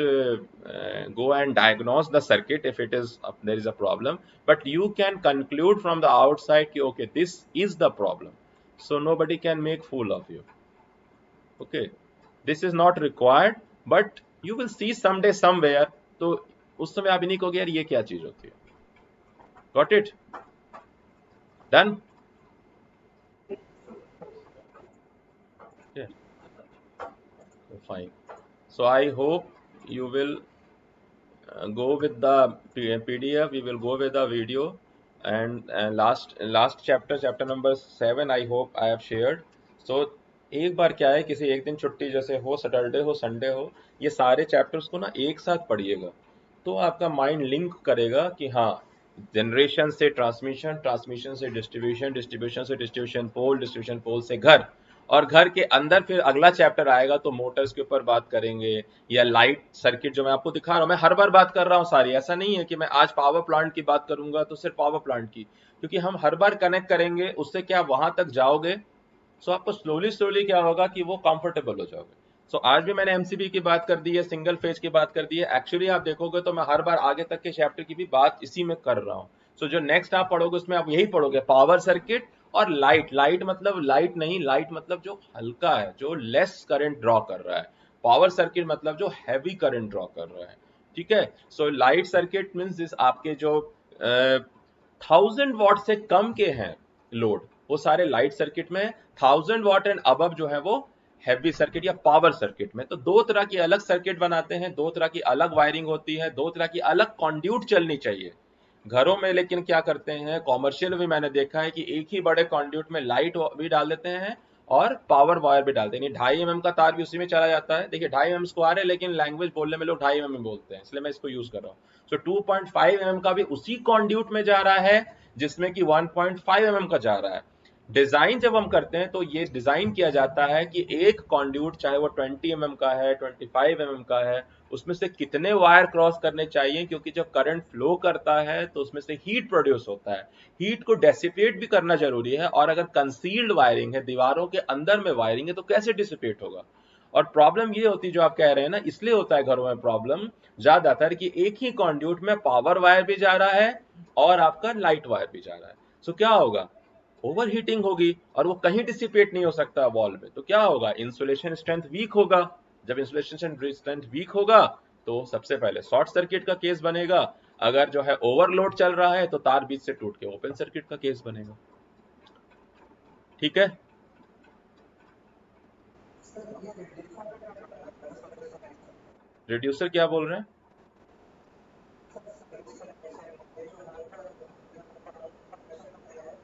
go and diagnose the circuit if it is there is a problem, but you can conclude from the outside ki, okay, this is the problem, so nobody can make fool of you. Okay, this is not required, but you will see someday somewhere, तो उस समय आप नहीं कहोगे यार ये क्या चीज होती है। Got it? Done? Yeah. Fine. So I hope you will go with the PDF, we will go with the video, and last chapter number 7 I hope I have shared. So एक बार क्या है, किसी एक दिन छुट्टी जैसे हो, सैटरडे हो, संडे हो, ये सारे चैप्टर्स को ना एक साथ पढ़िएगा, तो आपका माइंड लिंक करेगा कि हाँ, जनरेशन से ट्रांसमिशन, ट्रांसमिशन से डिस्ट्रीब्यूशन, डिस्ट्रीब्यूशन से डिस्ट्रीब्यूशन पोल, डिस्ट्रीब्यूशन पोल से घर, और घर के अंदर फिर अगला चैप्टर आएगा तो मोटर्स के ऊपर बात करेंगे, या लाइट सर्किट जो मैं आपको दिखा रहा हूँ, मैं हर बार बात कर रहा हूँ सारी, ऐसा नहीं है कि मैं आज पावर प्लांट की बात करूंगा तो सिर्फ पावर प्लांट की, क्योंकि हम हर बार कनेक्ट करेंगे, उससे क्या वहां तक जाओगे, सो आपको स्लोली स्लोली क्या होगा कि वो कंफर्टेबल हो जाओगे। सो आज भी मैंने एमसीबी की बात कर दी है, सिंगल फेज की बात कर दी है, एक्चुअली आप देखोगे तो मैं हर बार आगे तक के चैप्टर की भी बात इसी में कर रहा हूँ। सो जो नेक्स्ट आप पढ़ोगे उसमें आप यही पढ़ोगे, पावर सर्किट और लाइट। लाइट मतलब लाइट नहीं, लाइट मतलब जो हल्का है, जो लेस करंट ड्रॉ कर रहा है। पावर सर्किट मतलब जो हैवी करंट ड्रॉ कर रहा है। ठीक है, सो लाइट सर्किट मीन्स आपके जो 1000 वॉट से कम के हैं लोड, वो सारे लाइट सर्किट में, 1000 वॉट एंड अबव जो है वो हैवी सर्किट या पावर सर्किट में। तो दो तरह की अलग सर्किट बनाते हैं, दो तरह की अलग वायरिंग होती है, दो तरह की अलग कॉन्ड्यूट चलनी चाहिए घरों में। लेकिन क्या करते हैं, कॉमर्शियल भी मैंने देखा है कि एक ही बड़े कॉन्ड्यूट में लाइट भी डाल देते हैं और पावर वायर भी डालते हैं। 2.5 mm का तार भी उसी में चला जाता है। देखिए 2.5 mm स्क्वायर है, लेकिन लैंग्वेज बोलने में लोग 2.5 mm बोलते हैं, इसलिए मैं इसको यूज कर रहा हूँ। सो 2.5 mm का भी उसी कॉन्ड्यूट में जा रहा है जिसमें कि 1.5 mm का जा रहा है। डिजाइन जब हम करते हैं तो ये डिजाइन किया जाता है कि एक कॉन्ड्यूट चाहे वो 20 mm का है, 25 mm का है, उसमें से कितने वायर क्रॉस करने चाहिए, क्योंकि जब करंट फ्लो करता है तो उसमें से हीट प्रोड्यूस होता है। हीट को डेसिपेट भी करना जरूरी है, और अगर कंसील्ड वायरिंग है, दीवारों के अंदर में वायरिंग है, तो कैसे डिसिपेट होगा। और प्रॉब्लम ये होती है जो आप कह रहे हैं ना, इसलिए होता है घरों में प्रॉब्लम ज्यादातर कि एक ही कॉन्ड्यूट में पावर वायर भी जा रहा है और आपका लाइट वायर भी जा रहा है। सो क्या होगा, ओवर हीटिंग होगी और वो कहीं डिसिपेट नहीं हो सकता वॉल पे। तो क्या होगा, इंसुलेशन स्ट्रेंथ वीक होगा। जब इंसुलेशन स्ट्रेंथ वीक होगा तो सबसे पहले शॉर्ट सर्किट का केस बनेगा। अगर जो है ओवरलोड चल रहा है तो तार बीच से टूट के ओपन सर्किट का केस बनेगा। ठीक है, रिड्यूसर क्या बोल रहे हैं?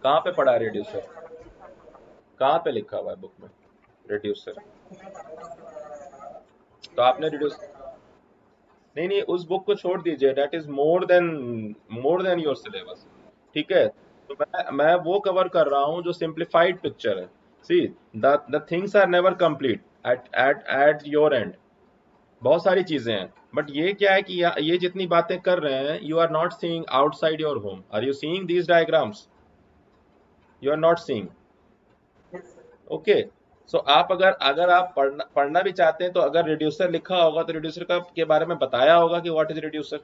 कहाँ पे पढ़ा है रिड्यूसर? कहाँ पे लिखा हुआ है बुक में रिड्यूसर? तो आपने रिड्यूस, नहीं नहीं, उस बुक को छोड़ दीजिए, that is more than your syllabus. ठीक है, तो मैं वो कवर कर रहा हूँ जो सिंप्लीफाइड पिक्चर है। See, the things are never complete at your end. बहुत सारी चीजें हैं, बट ये क्या है कि ये जितनी बातें कर रहे हैं, you are not seeing outside your home. Are you seeing these diagrams? You are not seeing. Okay, so आप अगर अगर आप पढ़ना भी चाहते हैं, तो अगर रिड्यूसर लिखा होगा तो रिड्यूसर का के बारे में बताया होगा कि व्हाट इज रिड्यूसर।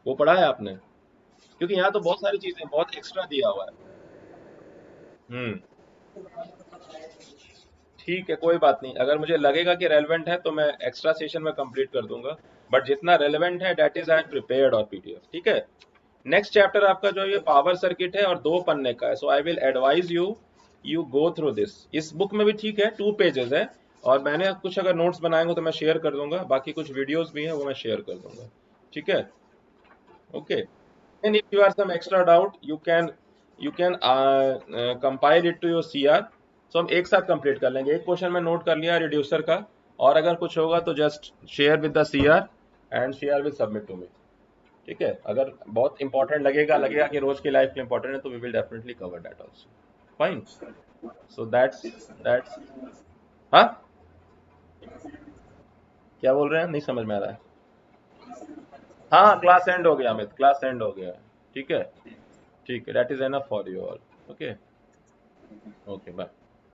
वो पढ़ा है आपने? क्योंकि यहाँ तो बहुत सारी चीजें बहुत एक्स्ट्रा दिया हुआ है। हम्म, ठीक है, कोई बात नहीं। अगर मुझे लगेगा कि रेलेवेंट है तो मैं एक्स्ट्रा सेशन में कंप्लीट कर दूंगा, बट जितना रेलेवेंट है that is I am prepared और पीडीएफ। ठीक है, नेक्स्ट चैप्टर आपका जो ये पावर सर्किट है और 2 पन्ने का है। So I will advise you you go through this. इस बुक में भी ठीक है 2 पेजेस है, और मैंने कुछ अगर नोट्स बनाएंगे तो मैं शेयर कर दूंगा, बाकी कुछ वीडियोस भी हैं वो मैं शेयर कर दूंगा। ठीक है, okay. And if you are some extra doubt you can compile it to your CR. So हम एक साथ कंप्लीट कर लेंगे। एक क्वेश्चन में नोट कर लिया रिड्यूसर का, और अगर कुछ होगा तो just share with the CR and CR will submit to me. ठीक है, अगर बहुत इंपॉर्टेंट लगेगा कि रोज की लाइफ के इंपॉर्टेंट है, तो we will definitely cover that also. Fine, so that's हाँ, क्या बोल रहे हैं, नहीं समझ में आ रहा है। हाँ, क्लास एंड हो गया अमित, क्लास एंड हो गया है। ठीक है, ठीक है, that is enough for you all. Okay, okay, bye.